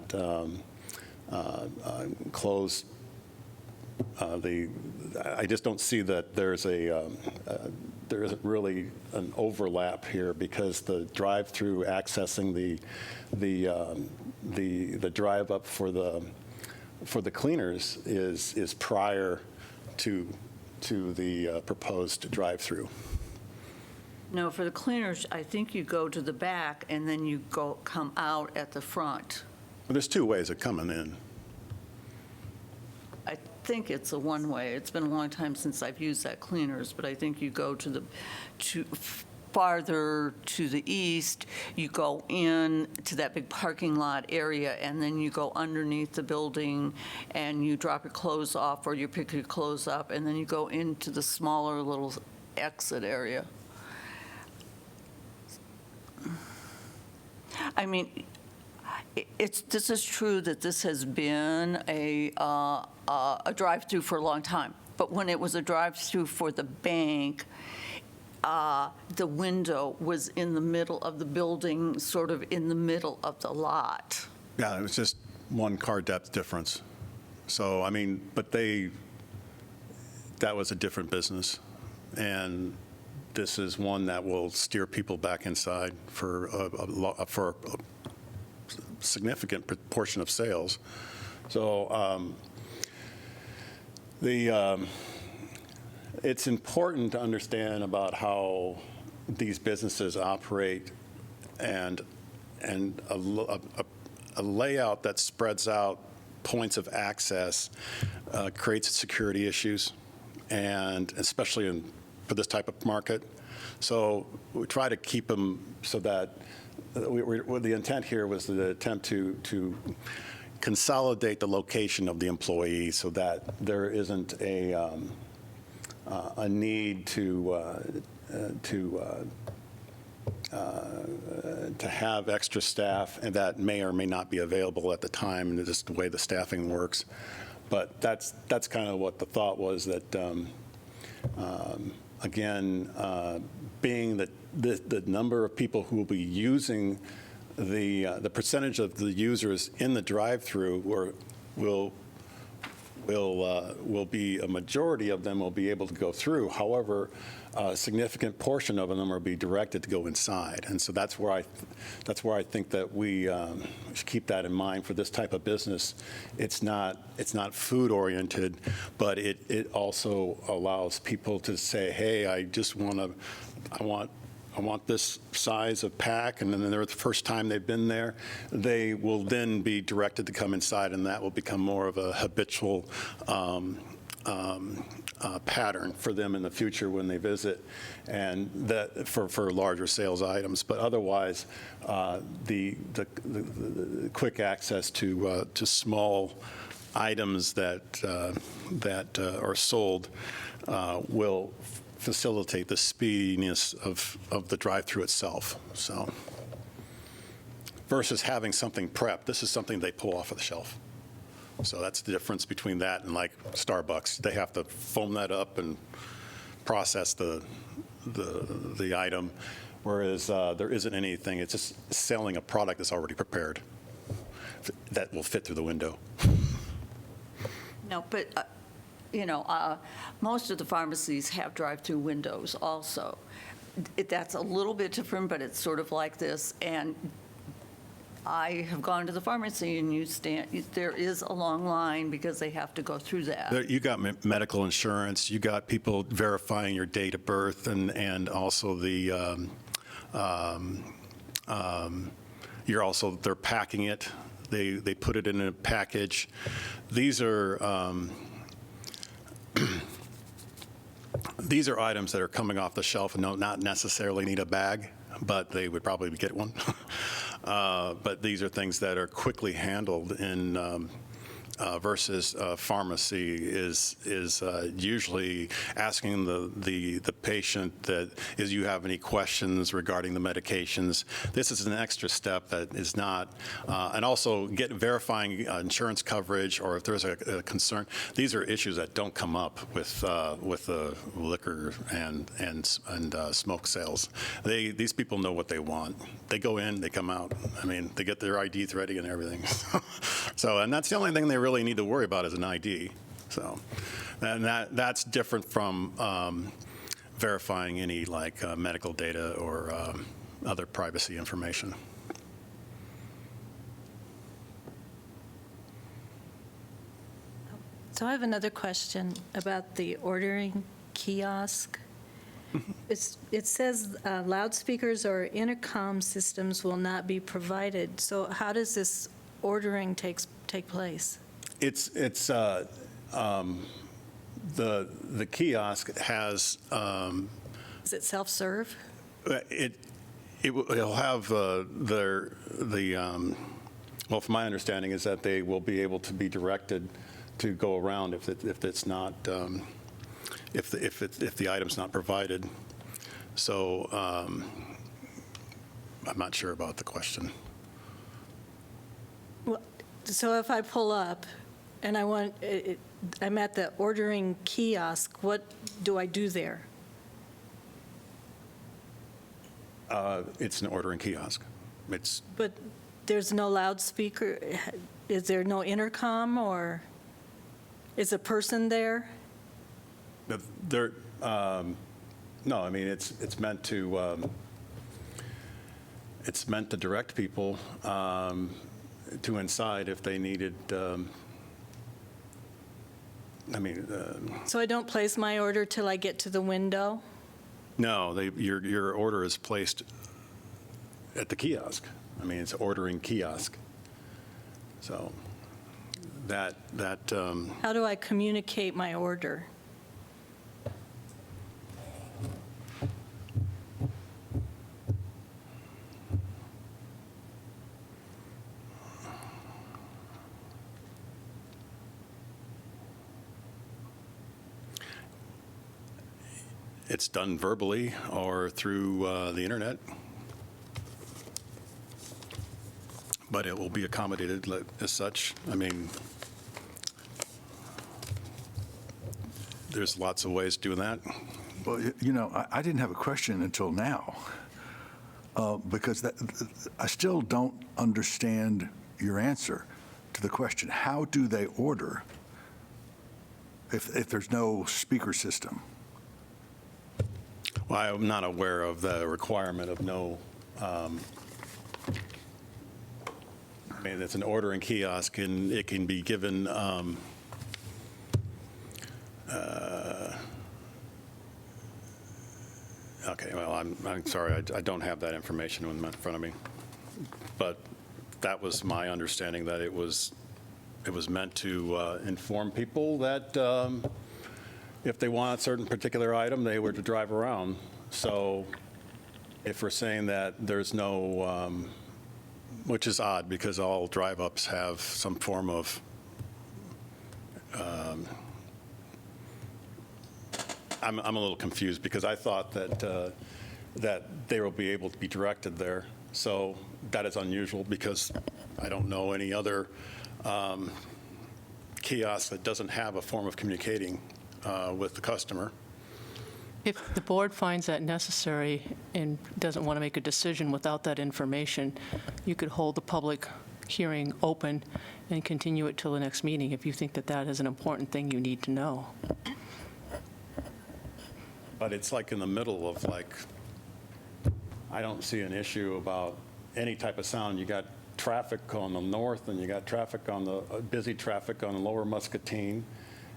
closed. I just don't see that there isn't really an overlap here, because the drive-through accessing the drive up for the cleaners is prior to the proposed drive-through. No, for the cleaners, I think you go to the back and then you come out at the front. Well, there's two ways of coming in. I think it's a one-way. It's been a long time since I've used that cleaners, but I think you go farther to the east, you go in to that big parking lot area, and then you go underneath the building and you drop your clothes off or you pick your clothes up, and then you go into the smaller little exit area. I mean, this is true that this has been a drive-through for a long time, but when it was a drive-through for the bank, the window was in the middle of the building, sort of in the middle of the lot. Yeah, it was just one car depth difference. So, I mean, but that was a different business. And this is one that will steer people back inside for a significant proportion of sales. So it's important to understand about how these businesses operate, and a layout that spreads out points of access creates security issues, and especially for this type of market. So we try to keep them so that the intent here was the attempt to consolidate the location of the employee so that there isn't a need to have extra staff, and that may or may not be available at the time, and just the way the staffing works. But that's kind of what the thought was, that again, being that the number of people who will be using the percentage of the users in the drive-through will be a majority of them will be able to go through. However, a significant portion of them will be directed to go inside, and so that's where I think that we should keep that in mind for this type of business. It's not food oriented, but it also allows people to say, hey, I want this size of pack, and then they're the first time they've been there, they will then be directed to come inside, and that will become more of a habitual pattern for them in the future when they visit, and that for larger sales items. But otherwise, the quick access to small items that are sold will facilitate the speediness of the drive-through itself. So, versus having something prepped, this is something they pull off of the shelf. So that's the difference between that and like Starbucks. They have to foam that up and process the item, whereas there isn't anything. It's just selling a product that's already prepared that will fit through the window. No, but, most of the pharmacies have drive-through windows also. That's a little bit different, but it's sort of like this. And I have gone to the pharmacy, and there is a long line because they have to go through that. You got medical insurance. You got people verifying your date of birth, and also they're packing it. They put it in a package. These are these are items that are coming off the shelf and not necessarily need a bag, but they would probably get one. But these are things that are quickly handled in versus pharmacy is usually asking the patient that, is you have any questions regarding the medications. This is an extra step that is not, and also verifying insurance coverage, or if there's a concern. These are issues that don't come up with the liquor and smoke sales. These people know what they want. They go in, they come out. I mean, they get their IDs ready and everything. So, and that's the only thing they really need to worry about is an ID. So, and that's different from verifying any like medical data or other privacy information. So I have another question about the ordering kiosk. It says loudspeakers or intercom systems will not be provided. So how does this ordering take place? It's the kiosk has Is it self-serve? it'll have well, from my understanding is that they will be able to be directed to go around if it's not if the item's not provided. So I'm not sure about the question. Well, so if I pull up and I'm at the ordering kiosk, what do I do there? It's an ordering kiosk. It's But there's no loudspeaker? Is there no intercom, or is a person there? there. No, I mean it's meant to direct people to inside if they needed. So I don't place my order till I get to the window? No, your order is placed at the kiosk. I mean, it's ordering kiosk. So that. How do I communicate my order? It's done verbally or through the internet, but it will be accommodated as such. I mean, there's lots of ways of doing that. Well, you know, I didn't have a question until now, because I still don't understand your answer to the question. How do they order if there's no speaker system? Well, I'm not aware of the requirement of no, I mean, it's an ordering kiosk, and it can be given, okay, well, I'm sorry, I don't have that information in front of me. But that was my understanding, that it was meant to inform people that if they want a certain particular item, they were to drive around. So if we're saying that there's no, which is odd because all drive-ups have some form of, I'm a little confused because I thought that they will be able to be directed there. So that is unusual because I don't know any other kiosk that doesn't have a form of communicating with the customer. If the board finds that necessary and doesn't want to make a decision without that information, you could hold the public hearing open and continue it till the next meeting if you think that that is an important thing you need to know. But it's like in the middle of like, I don't see an issue about any type of sound. You got traffic on the north, and you got traffic on the busy traffic on Lower Muscatine.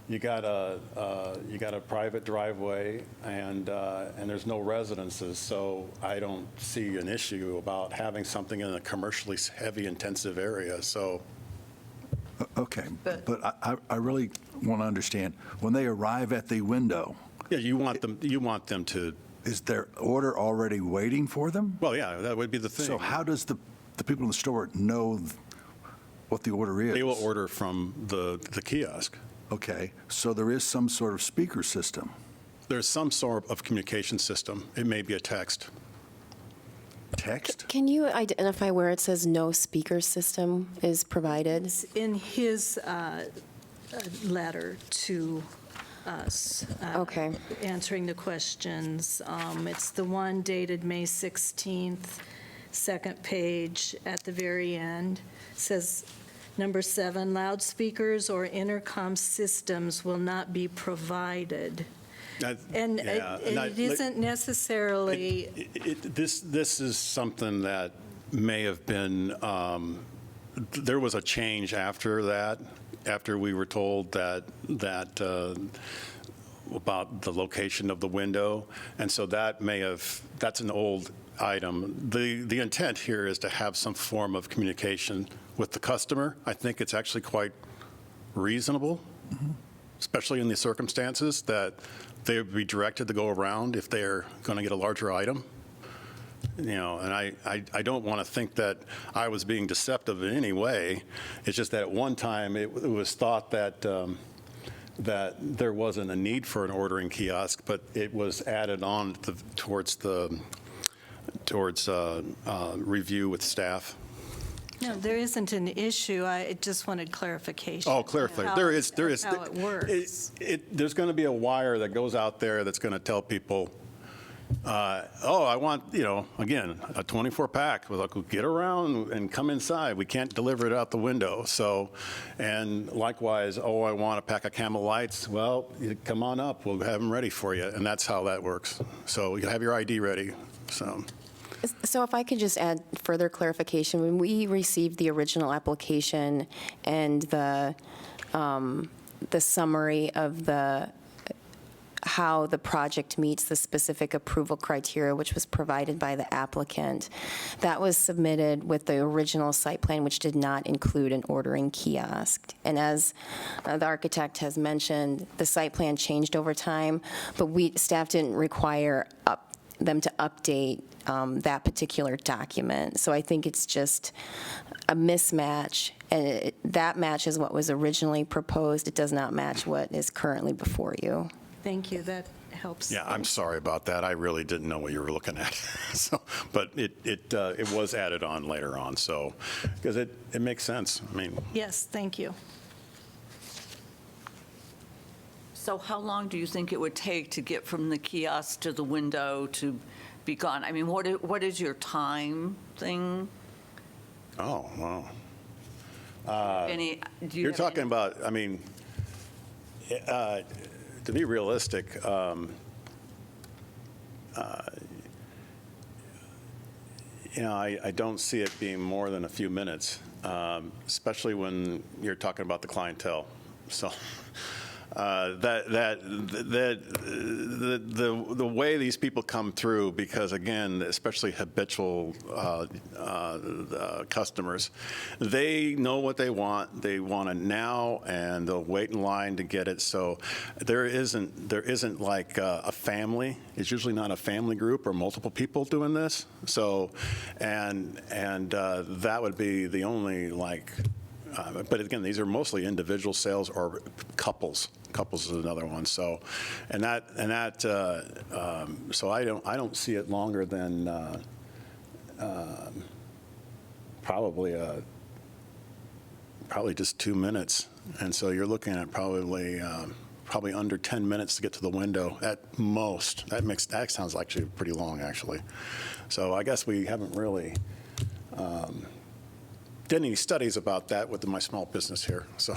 You got a private driveway, and there's no residences, so I don't see an issue about having something in a commercially heavy intensive area. So Okay, but I really want to understand, when they arrive at the window, yeah, you want them to. is their order already waiting for them? Well, yeah, that would be the thing. So how does the people in the store know what the order is? They will order from the kiosk. Okay, so there is some sort of speaker system. There's some sort of communication system. It may be a text. Text? Can you identify where it says no speaker system is provided? In his letter to us. Okay. Answering the questions. It's the one dated May 16th, second page at the very end. Says, number 7, loudspeakers or intercom systems will not be provided. And it isn't necessarily, This is something that may have been, there was a change after that, after we were told that about the location of the window, and so that may have, that's an old item. The intent here is to have some form of communication with the customer. I think it's actually quite reasonable, especially in the circumstances that they would be directed to go around if they're going to get a larger item. You know, and I don't want to think that I was being deceptive in any way. It's just that at one time it was thought that that there wasn't a need for an ordering kiosk, but it was added on towards review with staff. no, there isn't an issue. I just wanted clarification. Oh, clarify. How- There is. How it works. There's going to be a wire that goes out there that's going to tell people, oh, I want, you know, again, a 24-pack. Well, get around and come inside. We can't deliver it out the window. So, and likewise, oh, I want a pack of Camel Lights. Well, you come on up. We'll have them ready for you. And that's how that works. So you have your ID ready. So if I could just add further clarification, when we received the original application and the summary of how the project meets the specific approval criteria, which was provided by the applicant, that was submitted with the original site plan, which did not include an ordering kiosk. And as the architect has mentioned, the site plan changed over time, but staff didn't require them to update that particular document. So I think it's just a mismatch, and that matches what was originally proposed. It does not match what is currently before you. Thank you, that helps. Yeah, I'm sorry about that. I really didn't know what you were looking at. So, but it was added on later on, so, because it makes sense. I mean, Yes, thank you. So how long do you think it would take to get from the kiosk to the window to be gone? I mean, what is your time thing? oh, wow. You're You're talking about, I mean, to be realistic, you know, I don't see it being more than a few minutes, especially when you're talking about the clientele. So the way these people come through, because again, especially habitual customers, they know what they want. They want it now, and they'll wait in line to get it. So there isn't like a family. It's usually not a family group or multiple people doing this. So, and that would be the only like. But again, these are mostly individual sales or couples. Couples is another one. So, so I don't see it longer than probably just 2 minutes. And so you're looking at probably under 10 minutes to get to the window at most. That sounds actually pretty long, actually. So I guess we haven't really did any studies about that with my small business here. So,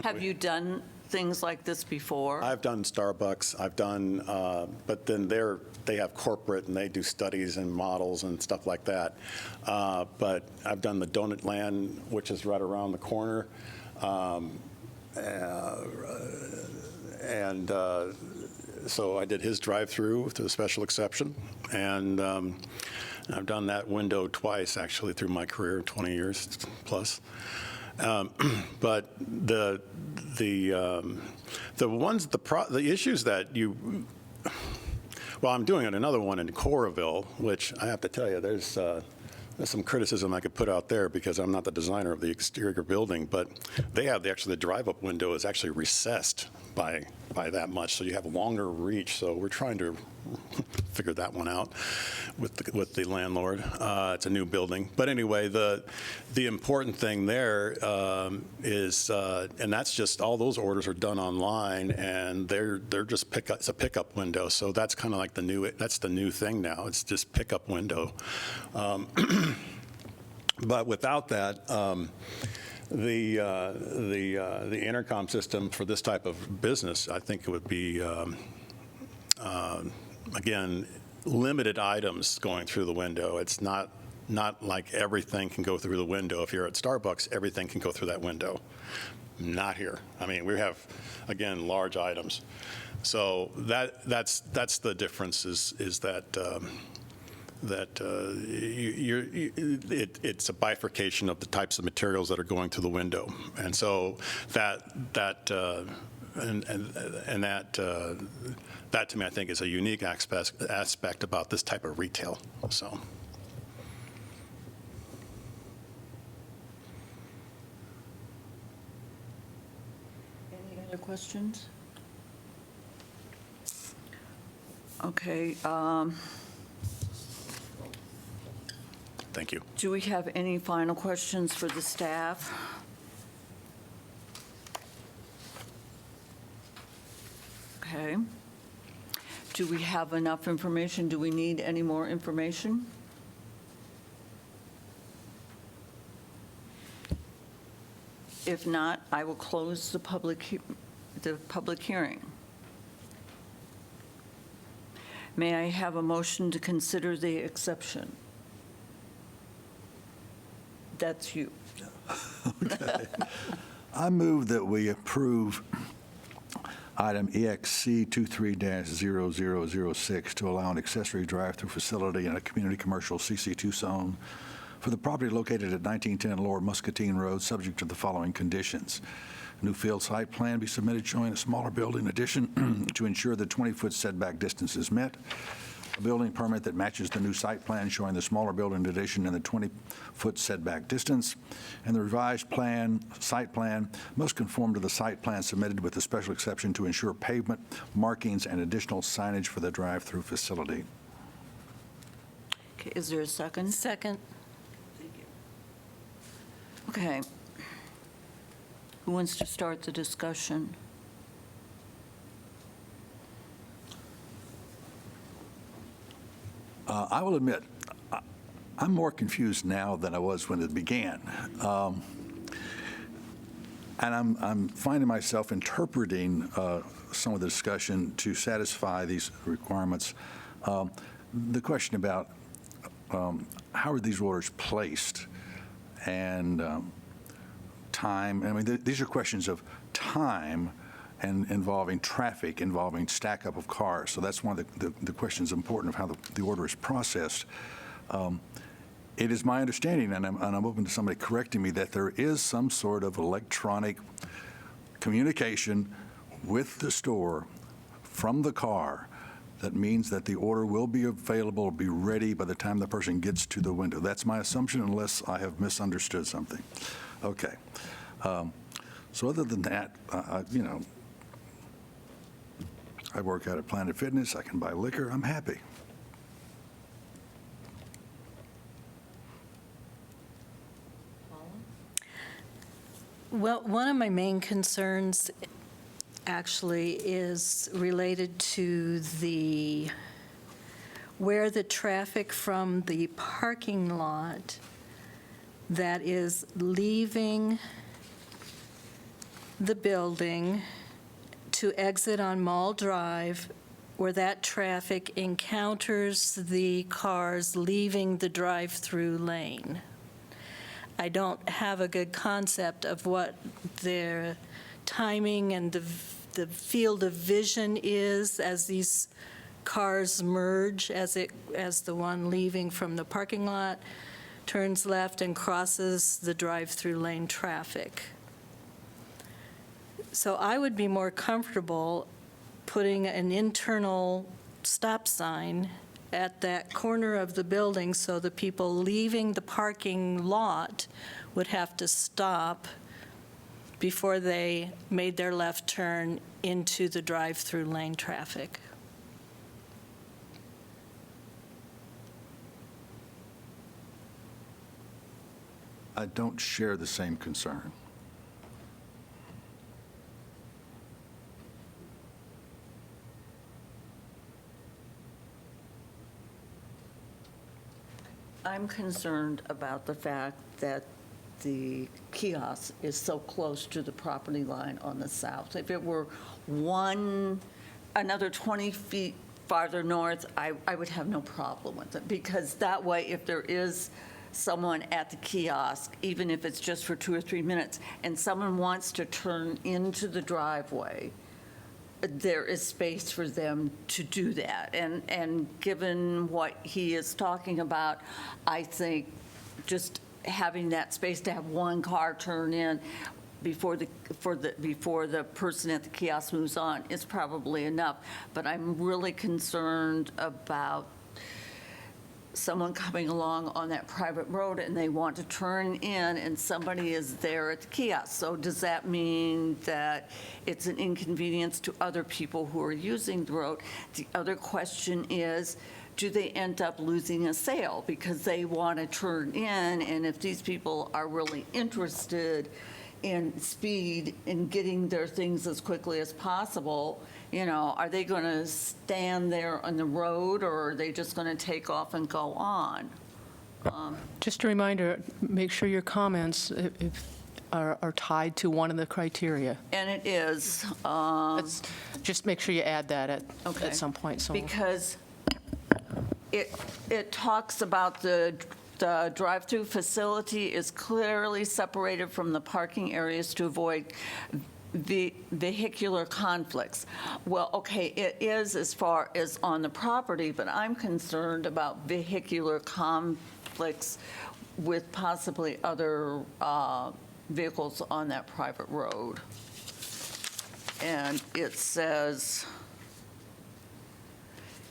Have you done things like this before? I've done Starbucks. I've done, but then they have corporate and they do studies and models and stuff like that. But I've done the Donut Land, which is right around the corner, and so I did his drive-through to a special exception, and I've done that window twice, actually, through my career, 20 years plus. But the issues that you, well, I'm doing another one in Coralville, which I have to tell you, there's some criticism I could put out there, because I'm not the designer of the exterior building, but they have, actually, the drive-up window is actually recessed by that much, so you have longer reach. So we're trying to figure that one out with the landlord. It's a new building. But anyway, the important thing there is, and that's just, all those orders are done online, and they're just it's a pickup window. So that's kind of like that's the new thing now. It's just pickup window. But without that, the intercom system for this type of business, I think it would be, again, limited items going through the window. It's not like everything can go through the window. If you're at Starbucks, everything can go through that window. Not here. I mean, we have, again, large items. So that's the difference, is that it's a bifurcation of the types of materials that are going through the window. And so that to me, I think, is a unique aspect about this type of retail. So. Any other questions? Okay. Thank you. Do we have any final questions for the staff? Okay. Do we have enough information? Do we need any more information? If not, I will close the public hearing. May I have a motion to consider the exception? That's you. I move that we approve item EXC 23-0006 to allow an accessory drive-through facility in a community commercial CC2 zone for the property located at 1910 Lower Muscatine Road, subject to the following conditions. A new field site plan be submitted showing a smaller building addition to ensure the 20-foot setback distance is met. A building permit that matches the new site plan showing the smaller building addition and the 20-foot setback distance. And the revised site plan must conform to the site plan submitted, with a special exception to ensure pavement, markings, and additional signage for the drive-through facility. Okay, is there a second? Second. Okay. Who wants to start the discussion? I will admit, I'm more confused now than I was when it began. And I'm finding myself interpreting some of the discussion to satisfy these requirements. The question about how are these orders placed and time, I mean, these are questions of time and involving traffic, involving stack up of cars. So that's one of the questions important of how the order is processed. It is my understanding, and I'm open to somebody correcting me, that there is some sort of electronic communication with the store from the car that means that the order will be available, be ready by the time the person gets to the window. That's my assumption, unless I have misunderstood something. Okay. So other than that, I work out at Planet Fitness. I can buy liquor. I'm happy. Well, one of my main concerns actually is related to where the traffic from the parking lot that is leaving the building to exit on Mall Drive, where that traffic encounters the cars leaving the drive-through lane. I don't have a good concept of what their timing and the field of vision is as these cars merge, as the one leaving from the parking lot turns left and crosses the drive-through lane traffic. So I would be more comfortable putting an internal stop sign at that corner of the building, so the people leaving the parking lot would have to stop before they made their left turn into the drive-through lane traffic. I don't share the same concern. I'm concerned about the fact that the kiosk is so close to the property line on the south. If it were another 20 feet farther north, I would have no problem with it, because that way, if there is someone at the kiosk, even if it's just for 2 or 3 minutes, and someone wants to turn into the driveway, there is space for them to do that. And given what he is talking about, I think just having that space to have one car turn in before the person at the kiosk moves on is probably enough. But I'm really concerned about someone coming along on that private road and they want to turn in and somebody is there at the kiosk. So does that mean that it's an inconvenience to other people who are using the road? The other question is, do they end up losing a sale because they want to turn in? And if these people are really interested in speed and getting their things as quickly as possible, are they going to stand there on the road, or are they just going to take off and go on? Just a reminder, make sure your comments are tied to one of the criteria. And it is, Just make sure you add that Okay. at some point. So because it talks about the drive-through facility is clearly separated from the parking areas to avoid vehicular conflicts. Well, okay, it is as far as on the property, but I'm concerned about vehicular conflicts with possibly other vehicles on that private road. And it says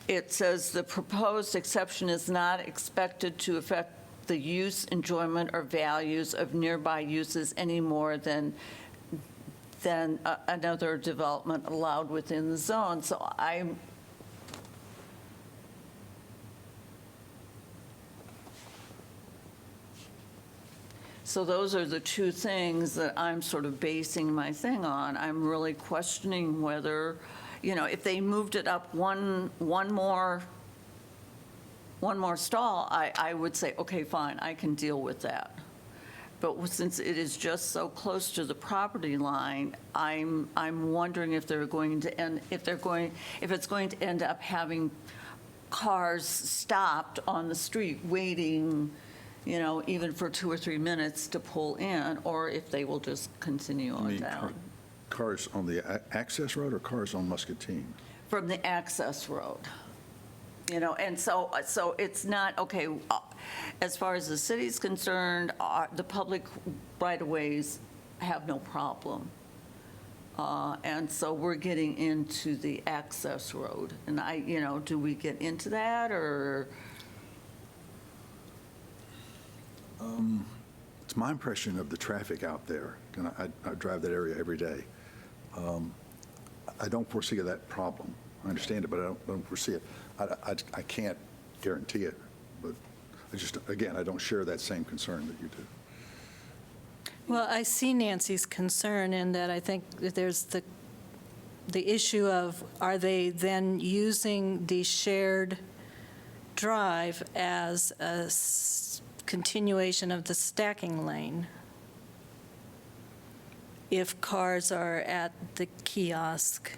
the proposed exception is not expected to affect the use, enjoyment, or values of nearby uses any more than another development allowed within the zone. So those are the two things that I'm sort of basing my thing on. I'm really questioning whether, if they moved it up one more stall, I would say, okay, fine, I can deal with that. But since it is just so close to the property line, I'm wondering if it's going to end up having cars stopped on the street waiting, even for 2 or 3 minutes to pull in, or if they will just continue I on mean, down. Cars on the access road or cars on Muscatine? From the access road. And so it's not, okay, as far as the city's concerned, the public right-of-ways have no problem. And so we're getting into the access road. And do we get into that, or? It's my impression of the traffic out there, and I drive that area every day. I don't foresee that problem. I understand it, but I don't foresee it. I can't guarantee it, but I don't share that same concern that you do. Well, I see Nancy's concern in that I think that there's the issue of, are they then using the shared drive as a continuation of the stacking lane? If cars are at the kiosk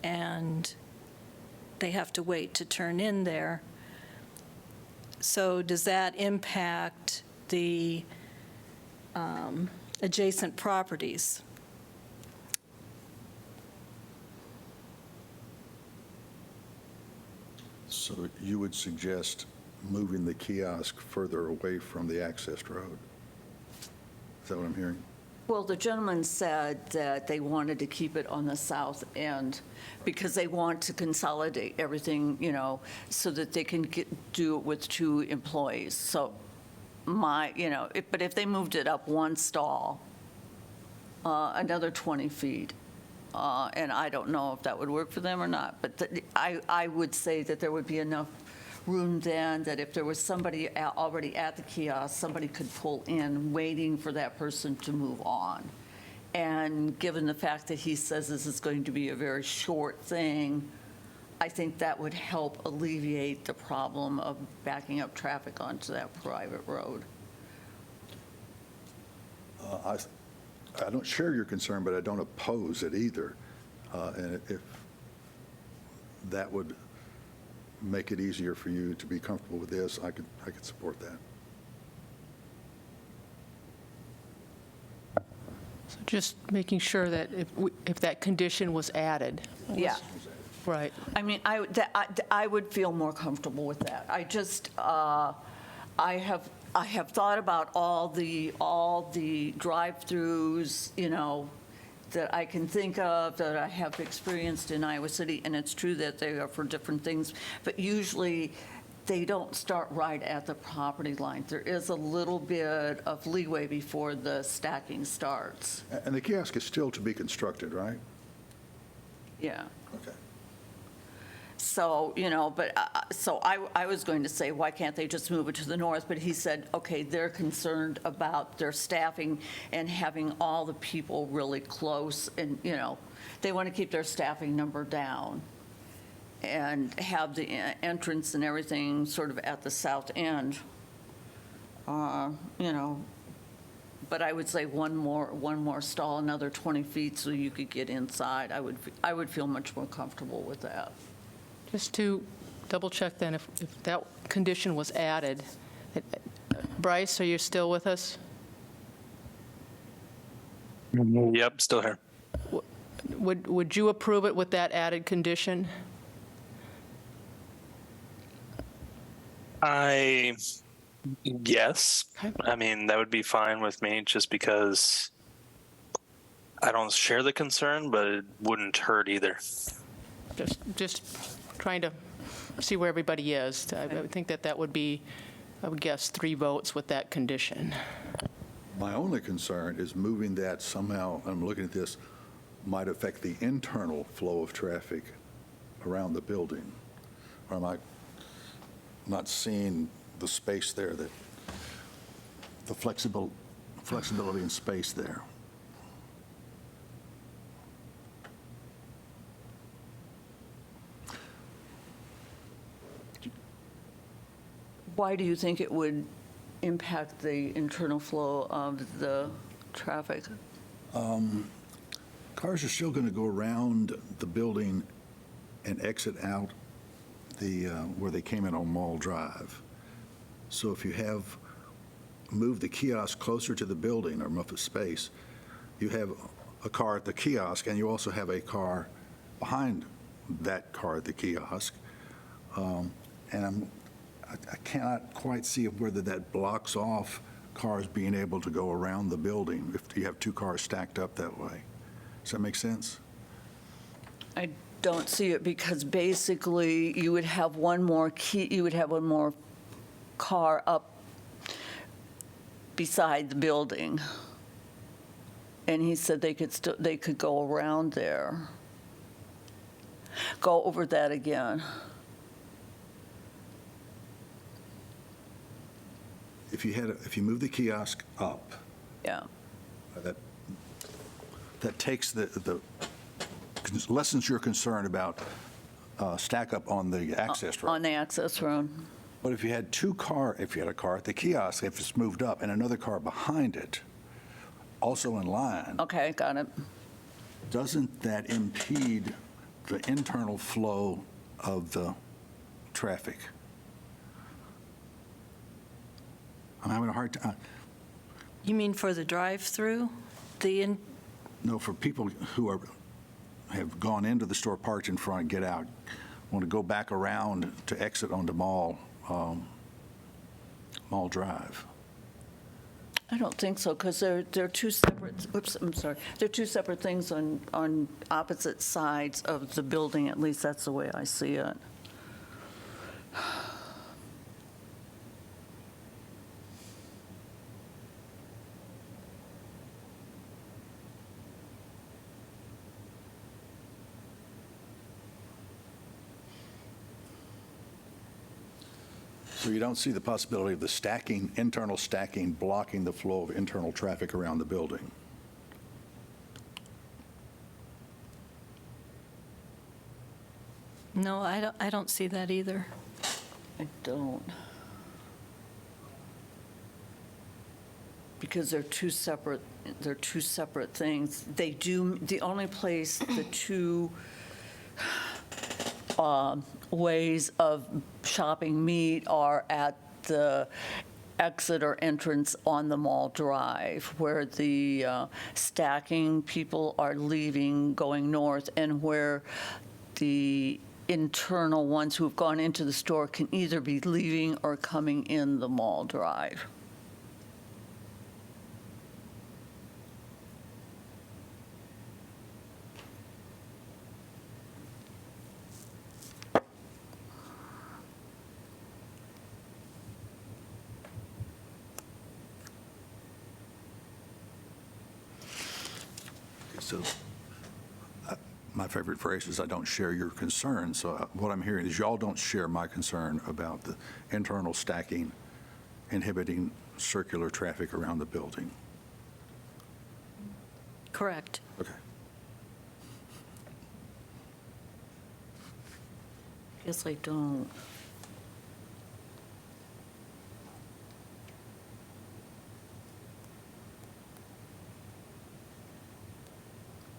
and they have to wait to turn in there. So does that impact the adjacent properties? So you would suggest moving the kiosk further away from the access road? Is that what I'm hearing? Well, the gentleman said that they wanted to keep it on the south end because they want to consolidate everything, so that they can do it with 2 employees. So but if they moved it up 1 stall, another 20 feet, and I don't know if that would work for them or not, but I would say that there would be enough room then that if there was somebody already at the kiosk, somebody could pull in waiting for that person to move on. And given the fact that he says this is going to be a very short thing, I think that would help alleviate the problem of backing up traffic onto that private road. I don't share your concern, but I don't oppose it either. And if that would make it easier for you to be comfortable with this, I could support that. So just making sure that if that condition was added. Yeah. Right. I mean, I would feel more comfortable with that. I just, I have thought about all the drive-throughs, that I can think of, that I have experienced in Iowa City, and it's true that they are for different things, but usually they don't start right at the property line. There is a little bit of leeway before the stacking starts. And the kiosk is still to be constructed, right? Yeah. Okay. So, I was going to say, why can't they just move it to the north? But he said, okay, they're concerned about their staffing and having all the people really close, and, they want to keep their staffing number down and have the entrance and everything sort of at the south end, But I would say one more stall, another 20 feet, so you could get inside. I would feel much more comfortable with that. Just to double check then, if that condition was added, Bryce, are you still with us? Yep, still here. Would you approve it with that added condition? Yes. Okay. I mean, that would be fine with me just because I don't share the concern, but it wouldn't hurt either. Just trying to see where everybody is. I would think that would be, I would guess, 3 votes with that condition. My only concern is moving that somehow, I'm looking at this, might affect the internal flow of traffic around the building. Or am I not seeing the space there, the flexibility and space there? Why do you think it would impact the internal flow of the traffic? Cars are still going to go around the building and exit out where they came in on Mall Drive. So if you have moved the kiosk closer to the building or move the space, you have a car at the kiosk, and you also have a car behind that car at the kiosk. And I cannot quite see whether that blocks off cars being able to go around the building if you have 2 cars stacked up that way. Does that make sense? I don't see it because basically you would have one more car up beside the building. And he said they could go around there. Go over that again. If you move the kiosk up, Yeah. that takes lessens your concern about stack up on the access road. On the access road. But if you had a car at the kiosk, if it's moved up and another car behind it, also in line, Okay, got it. doesn't that impede the internal flow of the traffic? I'm having a hard time. You mean for the drive-through? No, for people who have gone into the store, parked in front, get out, want to go back around to exit onto Mall Drive. I don't think so, because they're 2 separate separate, oops, I'm sorry. They're two separate things on opposite sides of the building, at least that's the way I see it. So you don't see the possibility of the stacking, internal stacking, blocking the flow of internal traffic around the building? No, I don't see that either. I don't. Because they're two separate things. They do, the only place the two ways of shopping meet are at the exit or entrance on the mall drive, where the stacking people are leaving, going north, and where the internal ones who have gone into the store can either be leaving or coming in the mall drive. So my favorite phrase is, I don't share your concern. So what I'm hearing is y'all don't share my concern about the internal stacking inhibiting circular traffic around the building. Correct. Okay. Guess I don't.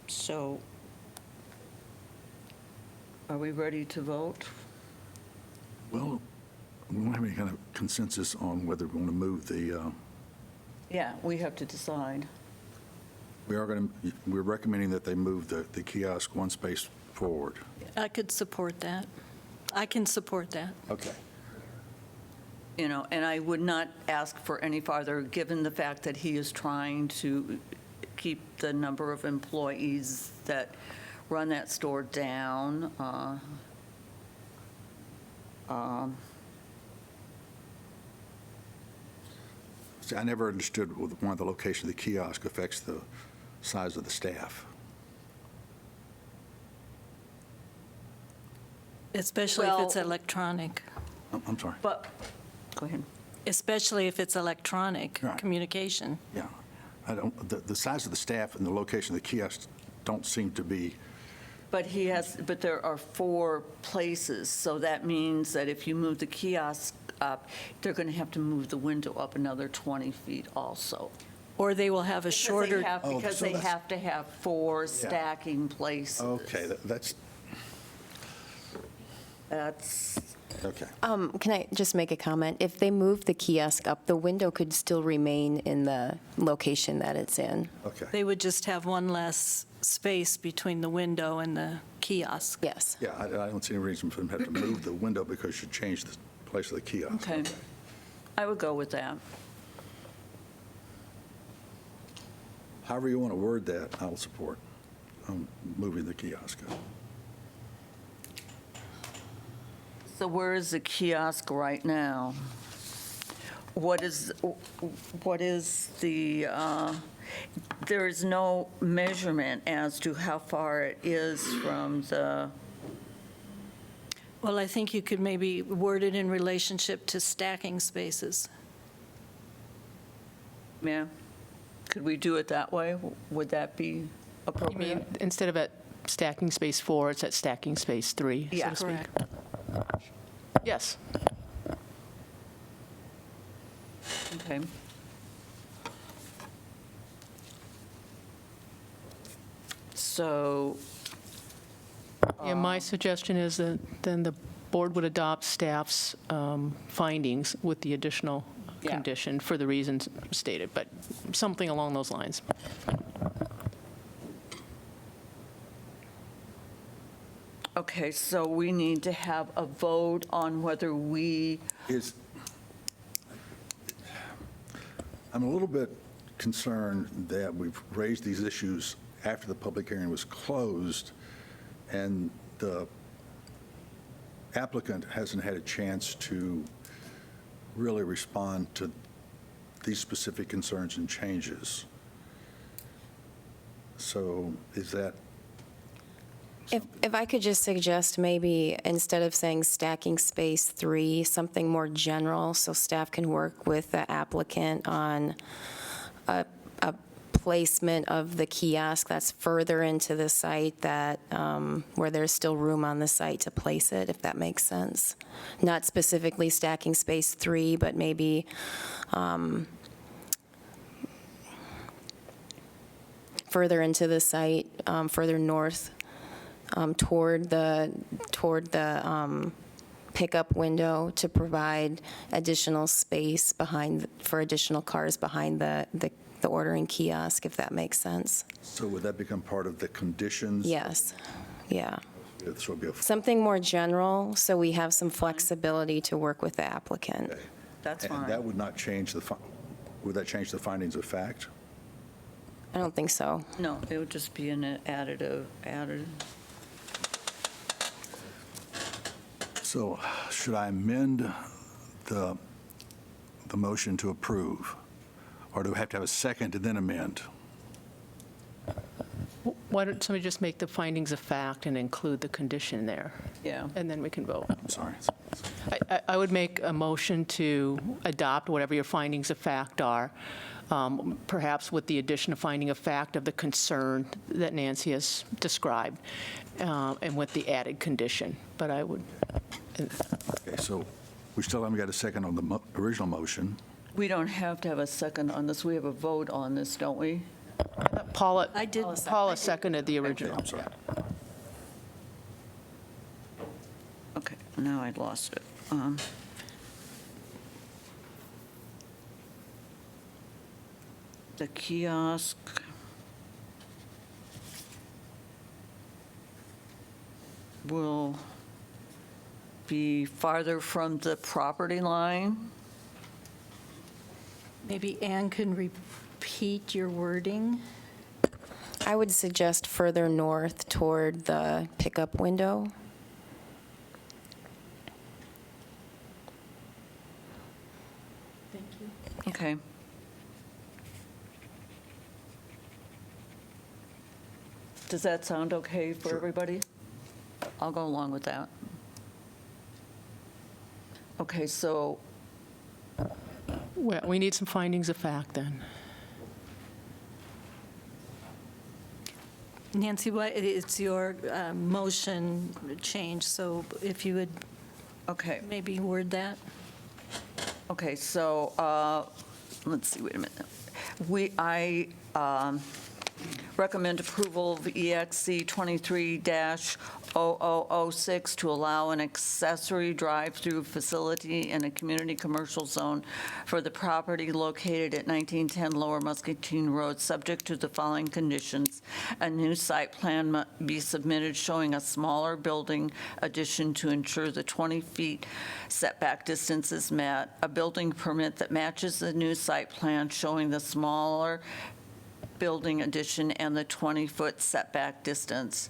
So, are we ready to vote? Well, we don't have any kind of consensus on whether we want to move the, Yeah, we have to decide. we're recommending that they move the kiosk one space forward. I could support that. I can support that. Okay. You know, and I would not ask for any farther, given the fact that he is trying to keep the number of employees that run that store down. See, I never understood why the location of the kiosk affects the size of the staff. Especially if it's Well- electronic. I'm sorry. But, go ahead. Especially if it's electronic Right. communication. Yeah. The size of the staff and the location of the kiosk don't seem to be, But there are 4 places, so that means that if you move the kiosk up, they're going to have to move the window up another 20 feet also. Or they will have a shorter, Oh, Because so they that's- have to have 4 stacking places. okay, That's, okay. Can I just make a comment? If they move the kiosk up, the window could still remain in the location that it's in. Okay. they would just have one less space between the window and the kiosk. Yes. Yeah, I don't see any reason for them to have to move the window because you changed the place of the kiosk. okay. I would go with that. However you want to word that, I'll support moving the kiosk. So where is the kiosk right now? What is the, there is no measurement as to how far it is from the, Well, I think you could maybe word it in relationship to stacking spaces. yeah? Could we do it that way? Would that be You mean, appropriate? instead of at stacking space 4, it's at stacking space 3, so Yeah. to speak? Correct. Yes. Okay. So, Yeah, my suggestion is that then the board would adopt staff's findings with the additional Yeah. condition for the reasons stated, but something along those lines. okay, so we need to have a vote on whether we, I'm a little bit concern that we've raised these issues after the public hearing was closed, and the applicant hasn't had a chance to really respond to these specific concerns and changes. So is that, If I could just suggest maybe instead of saying stacking space 3, something more general, so staff can work with the applicant on a placement of the kiosk that's further into the site that, where there's still room on the site to place it, if that makes sense. Not specifically stacking space 3, but maybe further into the site, further north, toward the pickup window to provide additional space behind, for additional cars behind the ordering kiosk, if that makes sense. so would that become part of the conditions? Yes, yeah. This will be a, Something more general, so we have some flexibility to work with the applicant. okay. That's And fine. that would not change would that change the findings of fact? I don't think so. No, it would just be an additive, added. So should I amend the motion to approve? Or do we have to have a second and then amend? Why don't somebody just make the findings of fact and include the condition there, Yeah. and then we can vote. I'm sorry. I would make a motion to adopt whatever your findings of fact are, perhaps with the addition of finding of fact of the concern that Nancy has described, and with the added condition. But I would, Okay, so we still haven't got a second on the original motion. We don't have to have a second on this. We have a vote on this, don't we? Paula, I did. Paula seconded the Okay, original. I'm sorry. Okay, now I lost it. The kiosk. Will be farther from the property line. Maybe Ann can repeat your wording. I would suggest further north toward the pickup window. Okay. Does that sound okay for everybody? I'll go along with that. Okay, so, Well, we need some findings of fact then. Nancy, it's your motion change, so if you would okay, maybe word that. okay, so, let's see, wait a minute. I recommend approval of EXC 23-0006 to allow an accessory drive-through facility in a community commercial zone for the property located at 1910 Lower Muscatine Road, subject to the following conditions. A new site plan must be submitted showing a smaller building addition to ensure the 20 feet setback distance is met. A building permit that matches the new site plan showing the smaller building addition and the 20-foot setback distance.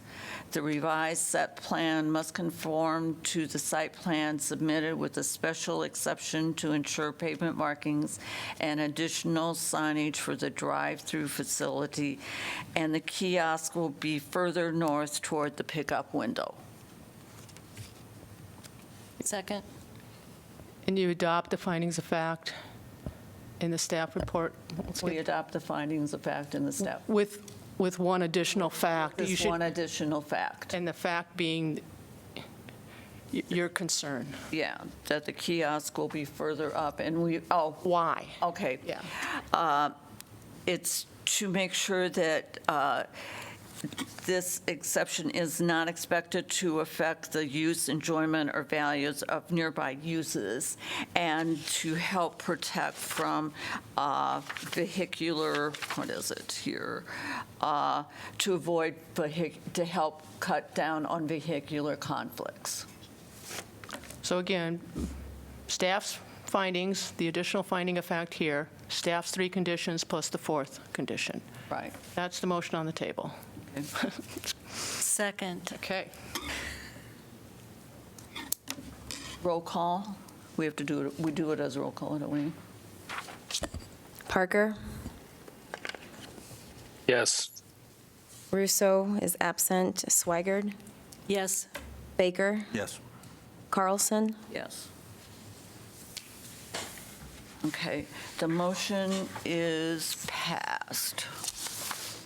The revised set plan must conform to the site plan submitted with a special exception to ensure pavement markings and additional signage for the drive-through facility, and the kiosk will be further north toward the pickup window. Second? And you adopt the findings of fact in the staff report? We adopt the findings of fact in the staff. With one additional fact. that you There's should, one additional fact. and the fact being your concern. Yeah, that the kiosk will be further up, and Why? okay. Yeah. It's to make sure that this exception is not expected to affect the use, enjoyment, or values of nearby uses, and to help protect from vehicular, what is it here? To avoid, to help cut down on vehicular conflicts. So again, staff's findings, the additional finding of fact here, Staff's 3 conditions plus the 4th condition. Right. That's the motion on the table. Second. Okay. Roll call. We have to do it, we do it as a roll call, don't we? Parker, Yes. Russo is absent, Swigert, Yes. Baker, Yes. Carlson, Yes. Okay, the motion is passed.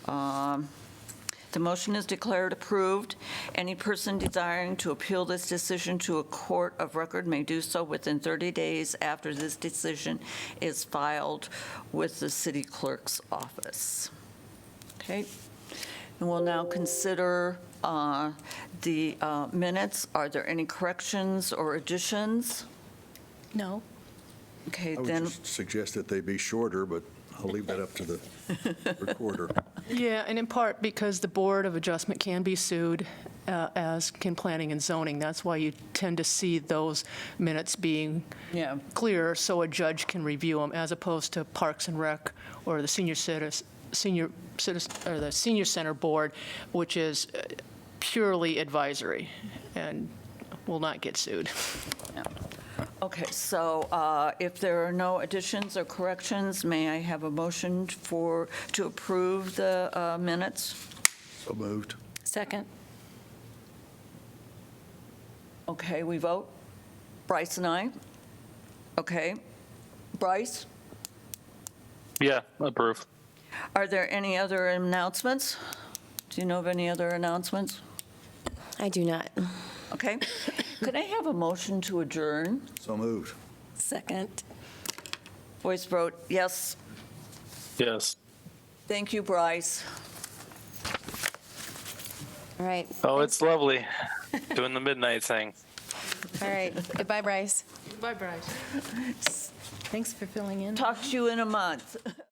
The motion is declared approved. Any person desiring to appeal this decision to a court of record may do so within 30 days after this decision is filed with the city clerk's office. Okay? And we'll now consider the minutes. Are there any corrections or additions? No. Okay, I would then, just suggest that they be shorter, but I'll leave that up to the recorder. Yeah, and in part because the Board of Adjustment can be sued, as can Planning and Zoning. That's why you tend to see those minutes being yeah, clearer so a judge can review them, as opposed to Parks and Rec or the Senior Center Board, which is purely advisory and will not get sued. okay, so if there are no additions or corrections, may I have a motion to approve the minutes? So moved. Second. Okay, we vote? Bryce and I? Okay. Bryce, Yeah, approve. are there any other announcements? Do you know of any other announcements? I do not. Okay. Could I have a motion to adjourn? So moved. Second. Voice vote, yes. Yes. Thank you, Bryce. All right. Oh, it's lovely doing the midnight thing. All right. Goodbye, Bryce. Bye, Bryce. Thanks for filling in. Talk to you in a month.